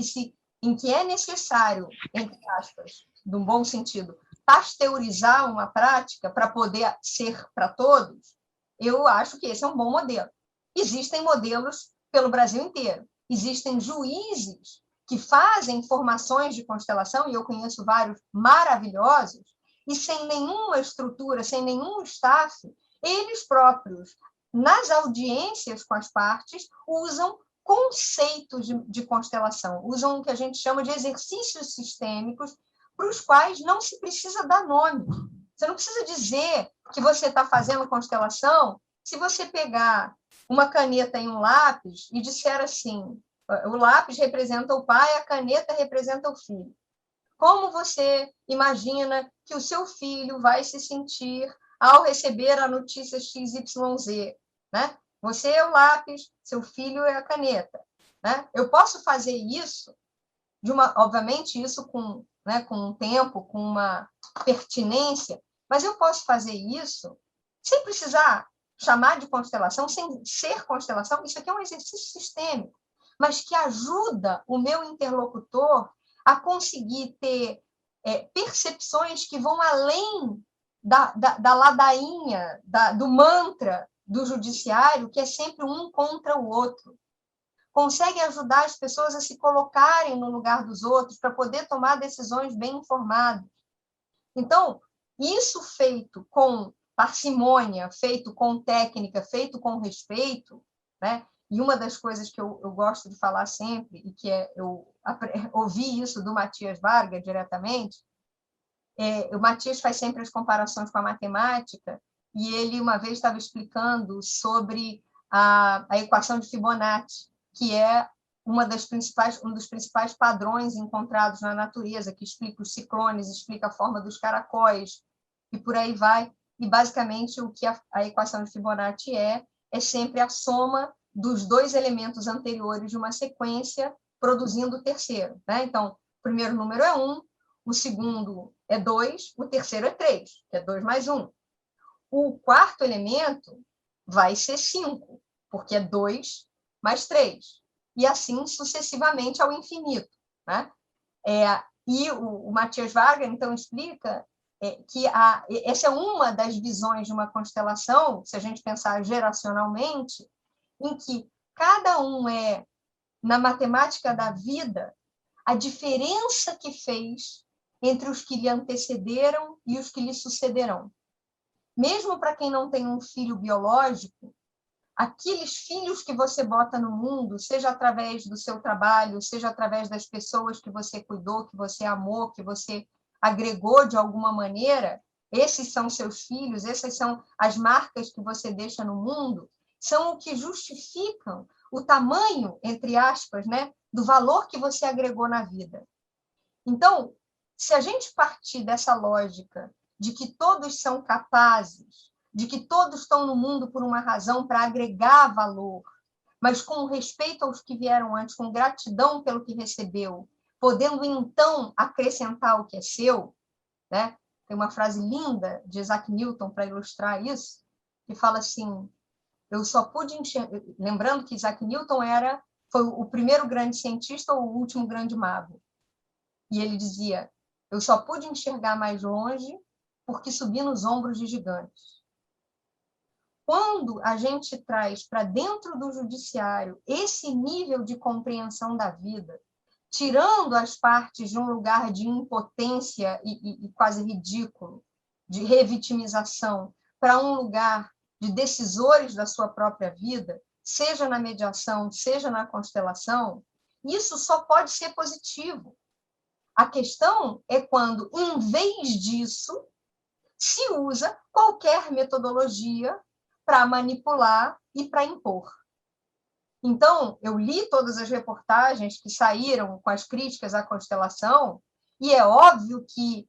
que é necessário, entre aspas, de um bom sentido, pasteurizar uma prática para poder ser para todos, eu acho que esse é um bom modelo. Existem modelos pelo Brasil inteiro. Existem juízes que fazem formações de constelação, e eu conheço vários maravilhosos, e sem nenhuma estrutura, sem nenhum staff, eles próprios, nas audiências com as partes, usam conceitos de constelação, usam o que a gente chama de exercícios sistêmicos, para os quais não se precisa dar nome. Você não precisa dizer que você está fazendo constelação se você pegar uma caneta e um lápis e disser assim, o lápis representa o pai, a caneta representa o filho. Como você imagina que o seu filho vai se sentir ao receber a notícia XYZ, né? Você é o lápis, seu filho é a caneta, né? Eu posso fazer isso, obviamente, isso com um tempo, com uma pertinência, mas eu posso fazer isso sem precisar chamar de constelação, sem ser constelação. Isso aqui é um exercício sistêmico, mas que ajuda o meu interlocutor a conseguir ter percepções que vão além da ladainha, do mantra do judiciário, que é sempre um contra o outro. Consegue ajudar as pessoas a se colocarem no lugar dos outros para poder tomar decisões bem informadas. Então, isso feito com parcimônia, feito com técnica, feito com respeito, né? E uma das coisas que eu gosto de falar sempre, e que eu ouvi isso do Matias Varga diretamente, o Matias faz sempre as comparações com a matemática, e ele uma vez estava explicando sobre a equação de Fibonacci, que é um dos principais padrões encontrados na natureza, que explica os ciclones, explica a forma dos caracóis, e por aí vai. E, basicamente, o que a equação de Fibonacci é sempre a soma dos dois elementos anteriores de uma sequência, produzindo o terceiro, né? Então, o primeiro número é 1, o segundo é 2, o terceiro é 3, que é 2 mais 1. O quarto elemento vai ser 5, porque é 2 mais 3, e assim sucessivamente ao infinito, né? E o Matias Varga, então, explica que essa é uma das visões de uma constelação, se a gente pensar geracionalmente, em que cada um na matemática da vida, a diferença que fez entre os que lhe antecederam e os que lhe sucederão. Mesmo para quem não tem um filho biológico, aqueles filhos que você bota no mundo, seja através do seu trabalho, seja através das pessoas que você cuidou, que você amou, que você agregou de alguma maneira, esses são seus filhos, essas são as marcas que você deixa no mundo, são o que justificam o tamanho, entre aspas, né, do valor que você agregou na vida. Então, se a gente partir dessa lógica de que todos são capazes, de que todos estão no mundo por uma razão para agregar valor, mas com respeito aos que vieram antes, com gratidão pelo que recebeu, podendo então acrescentar o que é seu, né? Tem uma frase linda de Isaac Newton para ilustrar isso, que fala assim: eu só pude enxergar, lembrando que Isaac Newton foi o primeiro grande cientista ou o último grande mago, e ele dizia: eu só pude enxergar mais longe porque subi nos ombros de gigantes. Quando a gente traz para dentro do judiciário esse nível de compreensão da vida, tirando as partes de um lugar de impotência e quase ridículo, de revitimização, para um lugar de decisores da sua própria vida, seja na mediação, seja na constelação, isso só pode ser positivo. A questão é quando, em vez disso, se usa qualquer metodologia para manipular e para impor. Então, eu li todas as reportagens que saíram com as críticas à constelação, e é óbvio que,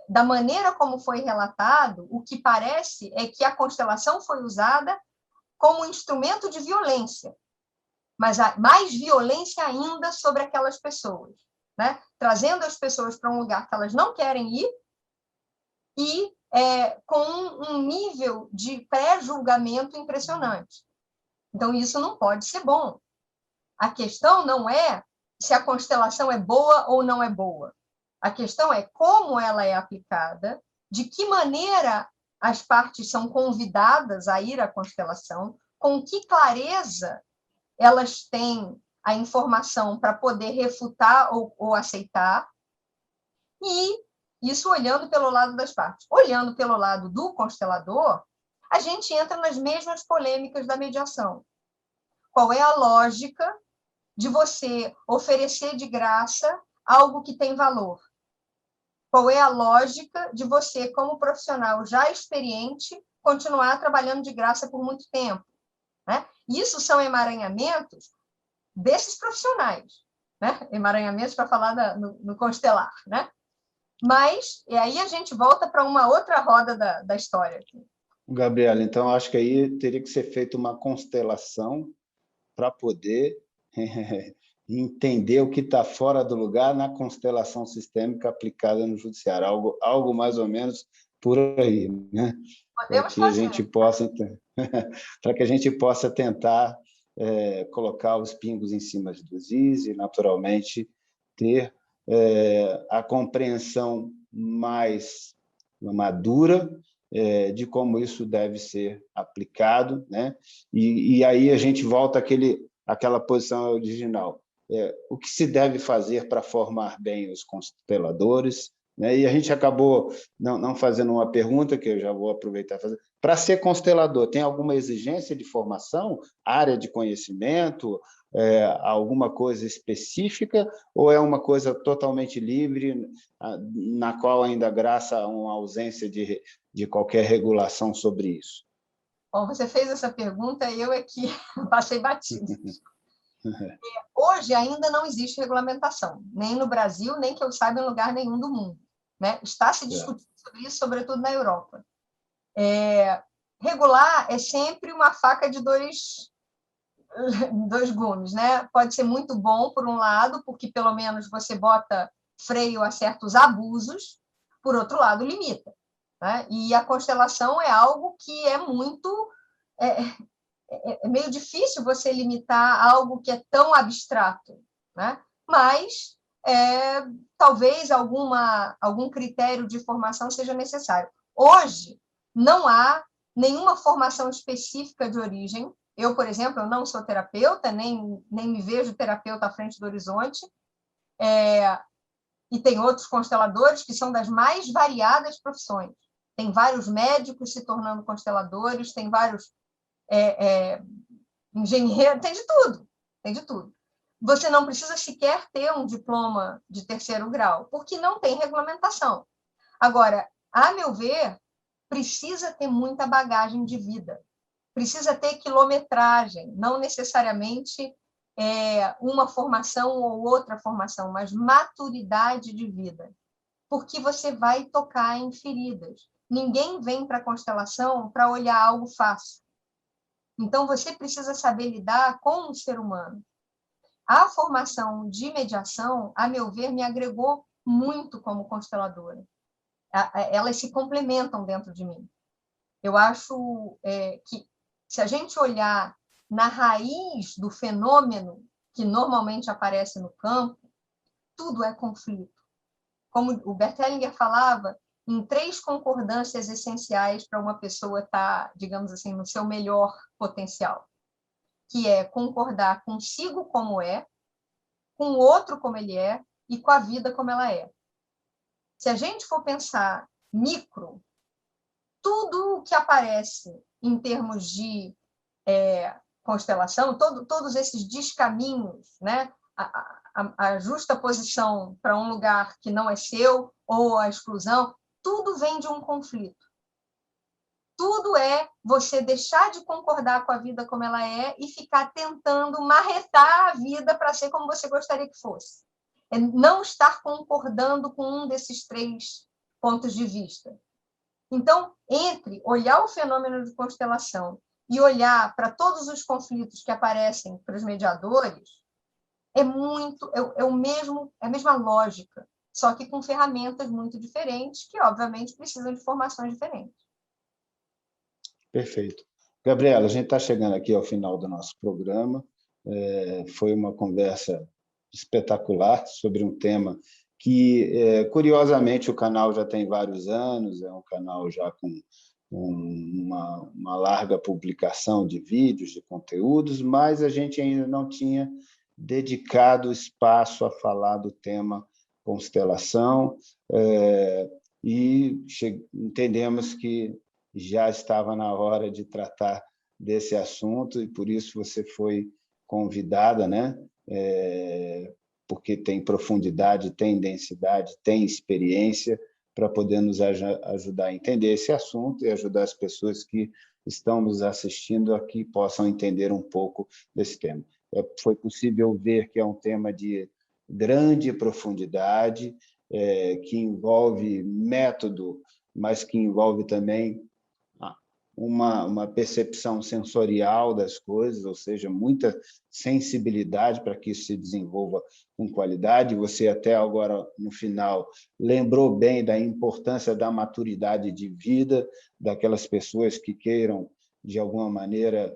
da maneira como foi relatado, o que parece é que a constelação foi usada como instrumento de violência, mas mais violência ainda sobre aquelas pessoas, né? Trazendo as pessoas para um lugar que elas não querem ir e com um nível de pré-julgamento impressionante. Então, isso não pode ser bom. A questão não é se a constelação é boa ou não é boa. A questão é como ela é aplicada, de que maneira as partes são convidadas a ir à constelação, com que clareza elas têm a informação para poder refutar ou aceitar, e isso olhando pelo lado das partes. Olhando pelo lado do constelador, a gente entra nas mesmas polêmicas da mediação. Qual é a lógica de você oferecer de graça algo que tem valor? Qual é a lógica de você, como profissional já experiente, continuar trabalhando de graça por muito tempo, né? Isso são emaranhamentos desses profissionais, né? Emaranhamentos para falar no constelar, né? Mas, e aí a gente volta para uma outra roda da história. Gabriela, então acho que aí teria que ser feita uma constelação para poder entender o que está fora do lugar na constelação sistêmica aplicada no judiciário, algo mais ou menos por aí, né? Para Podemos que a fazer. gente possa para que a gente possa tentar colocar os pingos em cima dos is e, naturalmente, ter a compreensão mais madura de como isso deve ser aplicado, né? E aí a gente volta àquela posição original. O que se deve fazer para formar bem os consteladores, né? E a gente acabou não fazendo uma pergunta, que eu já vou aproveitar e fazer. Para ser constelador, tem alguma exigência de formação, área de conhecimento, alguma coisa específica, ou é uma coisa totalmente livre, na qual ainda graça uma ausência de qualquer regulação sobre isso? Bom, você fez essa pergunta e eu aqui passei batido. Hoje ainda não existe regulamentação, nem no Brasil, nem que eu saiba em lugar nenhum do mundo, né? Está se discutindo sobre isso, sobretudo na Europa. Regular é sempre uma faca de dois gumes, né? Pode ser muito bom, por um lado, porque pelo menos você bota freio a certos abusos, por outro lado, limita. Né? E a constelação é algo que é muito... É meio difícil você limitar algo que é tão abstrato, né? Mas talvez algum critério de formação seja necessário. Hoje, não há nenhuma formação específica de origem. Eu, por exemplo, eu não sou terapeuta, nem me vejo terapeuta à frente do horizonte, e tem outros consteladores que são das mais variadas profissões. Tem vários médicos se tornando consteladores, tem vários engenheiro, tem de tudo, tem de tudo. Você não precisa sequer ter um diploma de terceiro grau, porque não tem regulamentação. Agora, a meu ver, precisa ter muita bagagem de vida, precisa ter quilometragem, não necessariamente uma formação ou outra formação, mas maturidade de vida, porque você vai tocar em feridas. Ninguém vem para a constelação para olhar algo fácil. Então, você precisa saber lidar com o ser humano. A formação de mediação, a meu ver, me agregou muito como consteladora. Elas se complementam dentro de mim. Eu acho que, se a gente olhar na raiz do fenômeno que normalmente aparece no campo, tudo é conflito. Como o Bert Hellinger falava, em 3 concordâncias essenciais para uma pessoa estar, digamos assim, no seu melhor potencial, que é concordar consigo como é, com o outro como ele é e com a vida como ela é. Se a gente for pensar micro, tudo o que aparece em termos de constelação, todos esses descaminhos, né? A justa posição para um lugar que não é seu, ou a exclusão, tudo vem de um conflito. Tudo é você deixar de concordar com a vida como ela é e ficar tentando marretar a vida para ser como você gostaria que fosse. É não estar concordando com um desses 3 pontos de vista. Então, entre olhar o fenômeno de constelação e olhar para todos os conflitos que aparecem para os mediadores, é a mesma lógica, só que com ferramentas muito diferentes, que, obviamente, precisam de formações diferentes. Perfeito. Gabriela, a gente está chegando aqui ao final do nosso programa. Foi uma conversa espetacular sobre um tema que, curiosamente, o canal já tem vários anos, é um canal já com uma larga publicação de vídeos, de conteúdos, mas a gente ainda não tinha dedicado espaço a falar do tema constelação, e entendemos que já estava na hora de tratar desse assunto, e por isso você foi convidada, né? Porque tem profundidade, tem densidade, tem experiência para poder nos ajudar a entender esse assunto e ajudar as pessoas que estão nos assistindo a que possam entender um pouco desse tema. Foi possível ver que é um tema de grande profundidade, que envolve método, mas que envolve também uma percepção sensorial das coisas, ou seja, muita sensibilidade para que isso se desenvolva com qualidade. Você até agora, no final, lembrou bem da importância da maturidade de vida daquelas pessoas que queiram, de alguma maneira,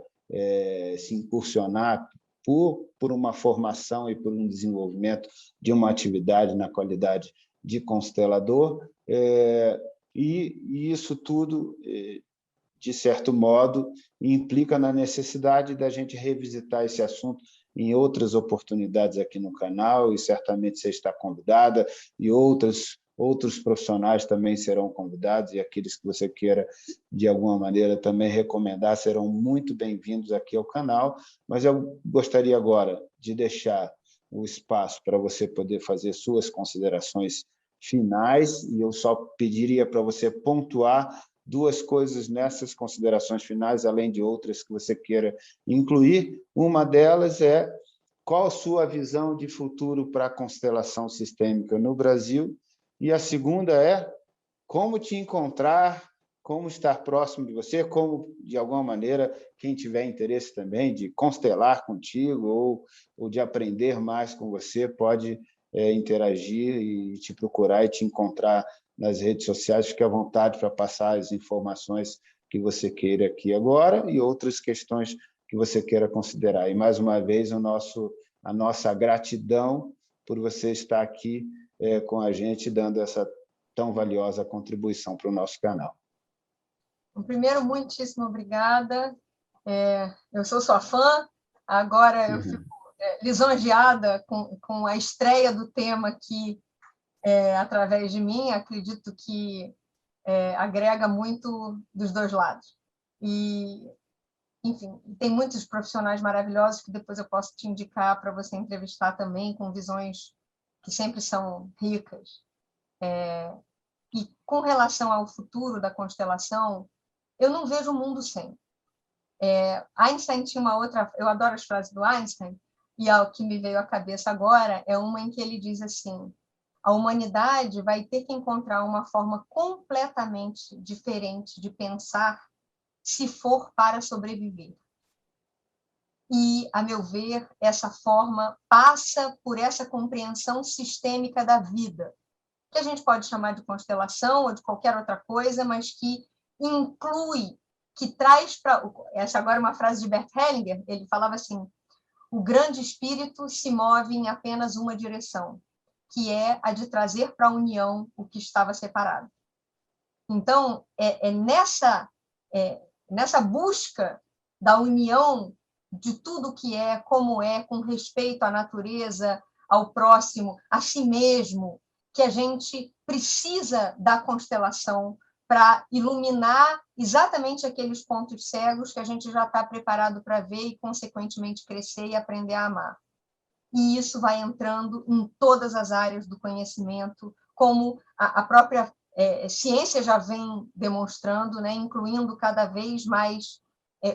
se impulsionar por uma formação e por um desenvolvimento de uma atividade na qualidade de constelador, e isso tudo, de certo modo, implica na necessidade da gente revisitar esse assunto em outras oportunidades aqui no canal, e certamente você está convidada, e outros profissionais também serão convidados, e aqueles que você queira, de alguma maneira, também recomendar, serão muito bem-vindos aqui ao canal. Mas eu gostaria agora de deixar o espaço para você poder fazer suas considerações finais, e eu só pediria para você pontuar duas coisas nessas considerações finais, além de outras que você queira incluir. Uma delas é: qual a sua visão de futuro para a constelação sistêmica no Brasil? E a segunda é: como te encontrar, como estar próximo de você, como, de alguma maneira, quem tiver interesse também de constelar contigo ou de aprender mais com você, pode interagir e te procurar e te encontrar nas redes sociais. Fique à vontade para passar as informações que você queira aqui agora e outras questões que você queira considerar. E, mais uma vez, a nossa gratidão por você estar aqui com a gente, dando essa tão valiosa contribuição para o nosso canal. Primeiro, muitíssimo obrigada. Eu sou sua fã, agora eu fico lisonjeada com a estreia do tema aqui através de mim. Acredito que agrega muito dos dois lados. E, enfim, tem muitos profissionais maravilhosos que depois eu posso te indicar para você entrevistar também, com visões que sempre são ricas. E com relação ao futuro da constelação, eu não vejo o mundo sem. Einstein tinha uma outra... Eu adoro as frases do Einstein, e o que me veio à cabeça agora é uma em que ele diz assim: a humanidade vai ter que encontrar uma forma completamente diferente de pensar se for para sobreviver. E, a meu ver, essa forma passa por essa compreensão sistêmica da vida, que a gente pode chamar de constelação ou de qualquer outra coisa, mas que inclui, que traz para... Essa agora é uma frase de Bert Hellinger, ele falava assim: o grande espírito se move em apenas uma direção, que é a de trazer para a união o que estava separado. Então, nessa busca da união de tudo que como com respeito à natureza, ao próximo, a si mesmo, que a gente precisa da constelação para iluminar exatamente aqueles pontos cegos que a gente já está preparado para ver e, consequentemente, crescer e aprender a amar. E isso vai entrando em todas as áreas do conhecimento, como a própria ciência já vem demonstrando, né, incluindo cada vez mais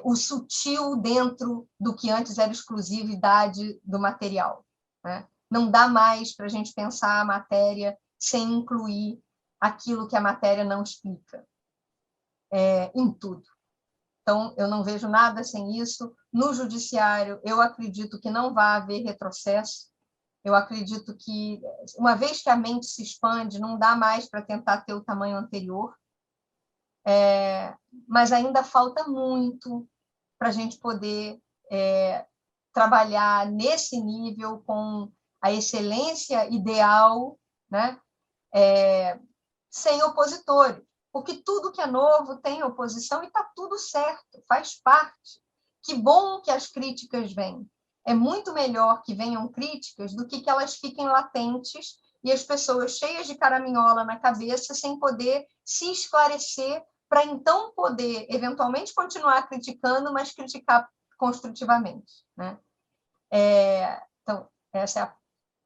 o sutil dentro do que antes era exclusividade do material, né? Não dá mais para a gente pensar a matéria sem incluir aquilo que a matéria não explica, em tudo. Então, eu não vejo nada sem isso. No judiciário, eu acredito que não vai haver retrocesso. Eu acredito que, uma vez que a mente se expande, não dá mais para tentar ter o tamanho anterior. Mas ainda falta muito para a gente poder trabalhar nesse nível com a excelência ideal, né? Sem opositores, porque tudo que é novo tem oposição e está tudo certo, faz parte. Que bom que as críticas vêm. É muito melhor que venham críticas do que elas fiquem latentes e as pessoas cheias de caraminhola na cabeça sem poder se esclarecer para então poder, eventualmente, continuar criticando, mas criticar construtivamente, né? Então, essa é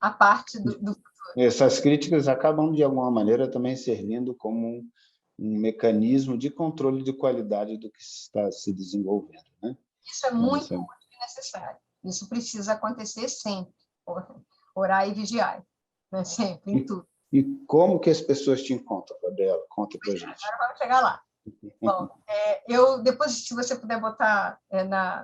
a parte do... Essas críticas acabam, de alguma maneira, também servindo como um mecanismo de controle de qualidade do que está se desenvolvendo, né? Isso é muito necessário. Isso precisa acontecer sempre. Orar e vigiar, né? Sempre, em tudo. E como que as pessoas te encontram, Gabriela? Conta para a gente. Agora vamos chegar lá. Bom, depois, se você puder botar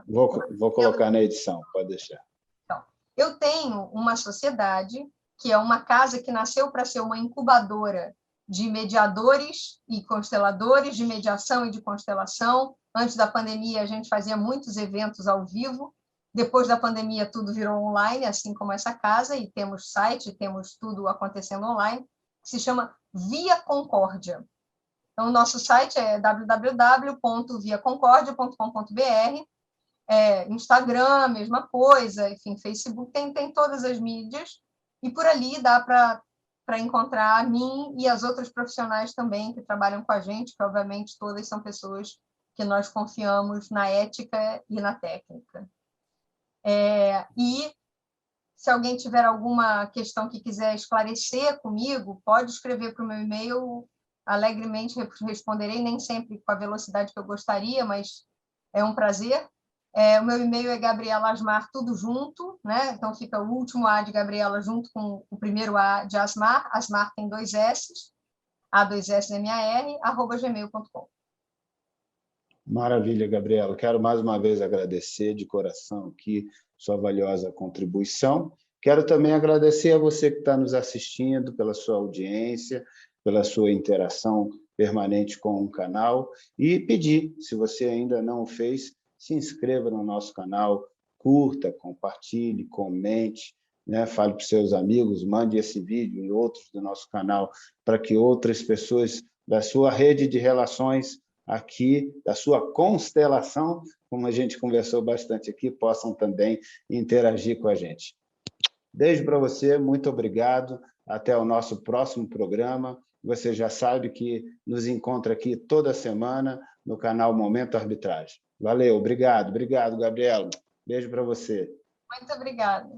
Vou colocar na edição, pode deixar. Então, eu tenho uma sociedade, que é uma casa que nasceu para ser uma incubadora de mediadores e consteladores, de mediação e de constelação. Antes da pandemia, a gente fazia muitos eventos ao vivo. Depois da pandemia, tudo virou online, assim como essa casa, e temos site, temos tudo acontecendo online, que se chama Via Concórdia. Então, o nosso site é www.viaconcordia.com.br. Instagram, mesma coisa, enfim, Facebook, tem todas as mídias, e por ali dá para encontrar a mim e as outras profissionais também que trabalham com a gente, que obviamente todas são pessoas que nós confiamos na ética e na técnica. E se alguém tiver alguma questão que quiser esclarecer comigo, pode escrever para o meu e-mail, alegremente responderei, nem sempre com a velocidade que eu gostaria, mas é um prazer. O meu e-mail é Gabriela Asmar, tudo junto, né? Então fica o último A de Gabriela junto com o primeiro A de Asmar. Asmar tem 2 S's, A2SMAR, @gmail.com. Maravilha, Gabriela. Quero mais uma vez agradecer de coração aqui sua valiosa contribuição. Quero também agradecer a você que está nos assistindo pela sua audiência, pela sua interação permanente com o canal, e pedir, se você ainda não o fez, se inscreva no nosso canal, curta, compartilhe, comente, né? Fale para os seus amigos, mande esse vídeo e outros do nosso canal para que outras pessoas da sua rede de relações aqui, da sua constelação, como a gente conversou bastante aqui, possam também interagir com a gente. Beijo para você, muito obrigado, até o nosso próximo programa. Você já sabe que nos encontra aqui toda semana no canal Momento Arbitragem. Valeu, obrigado, Gabriela. Beijo para você. Muito obrigada.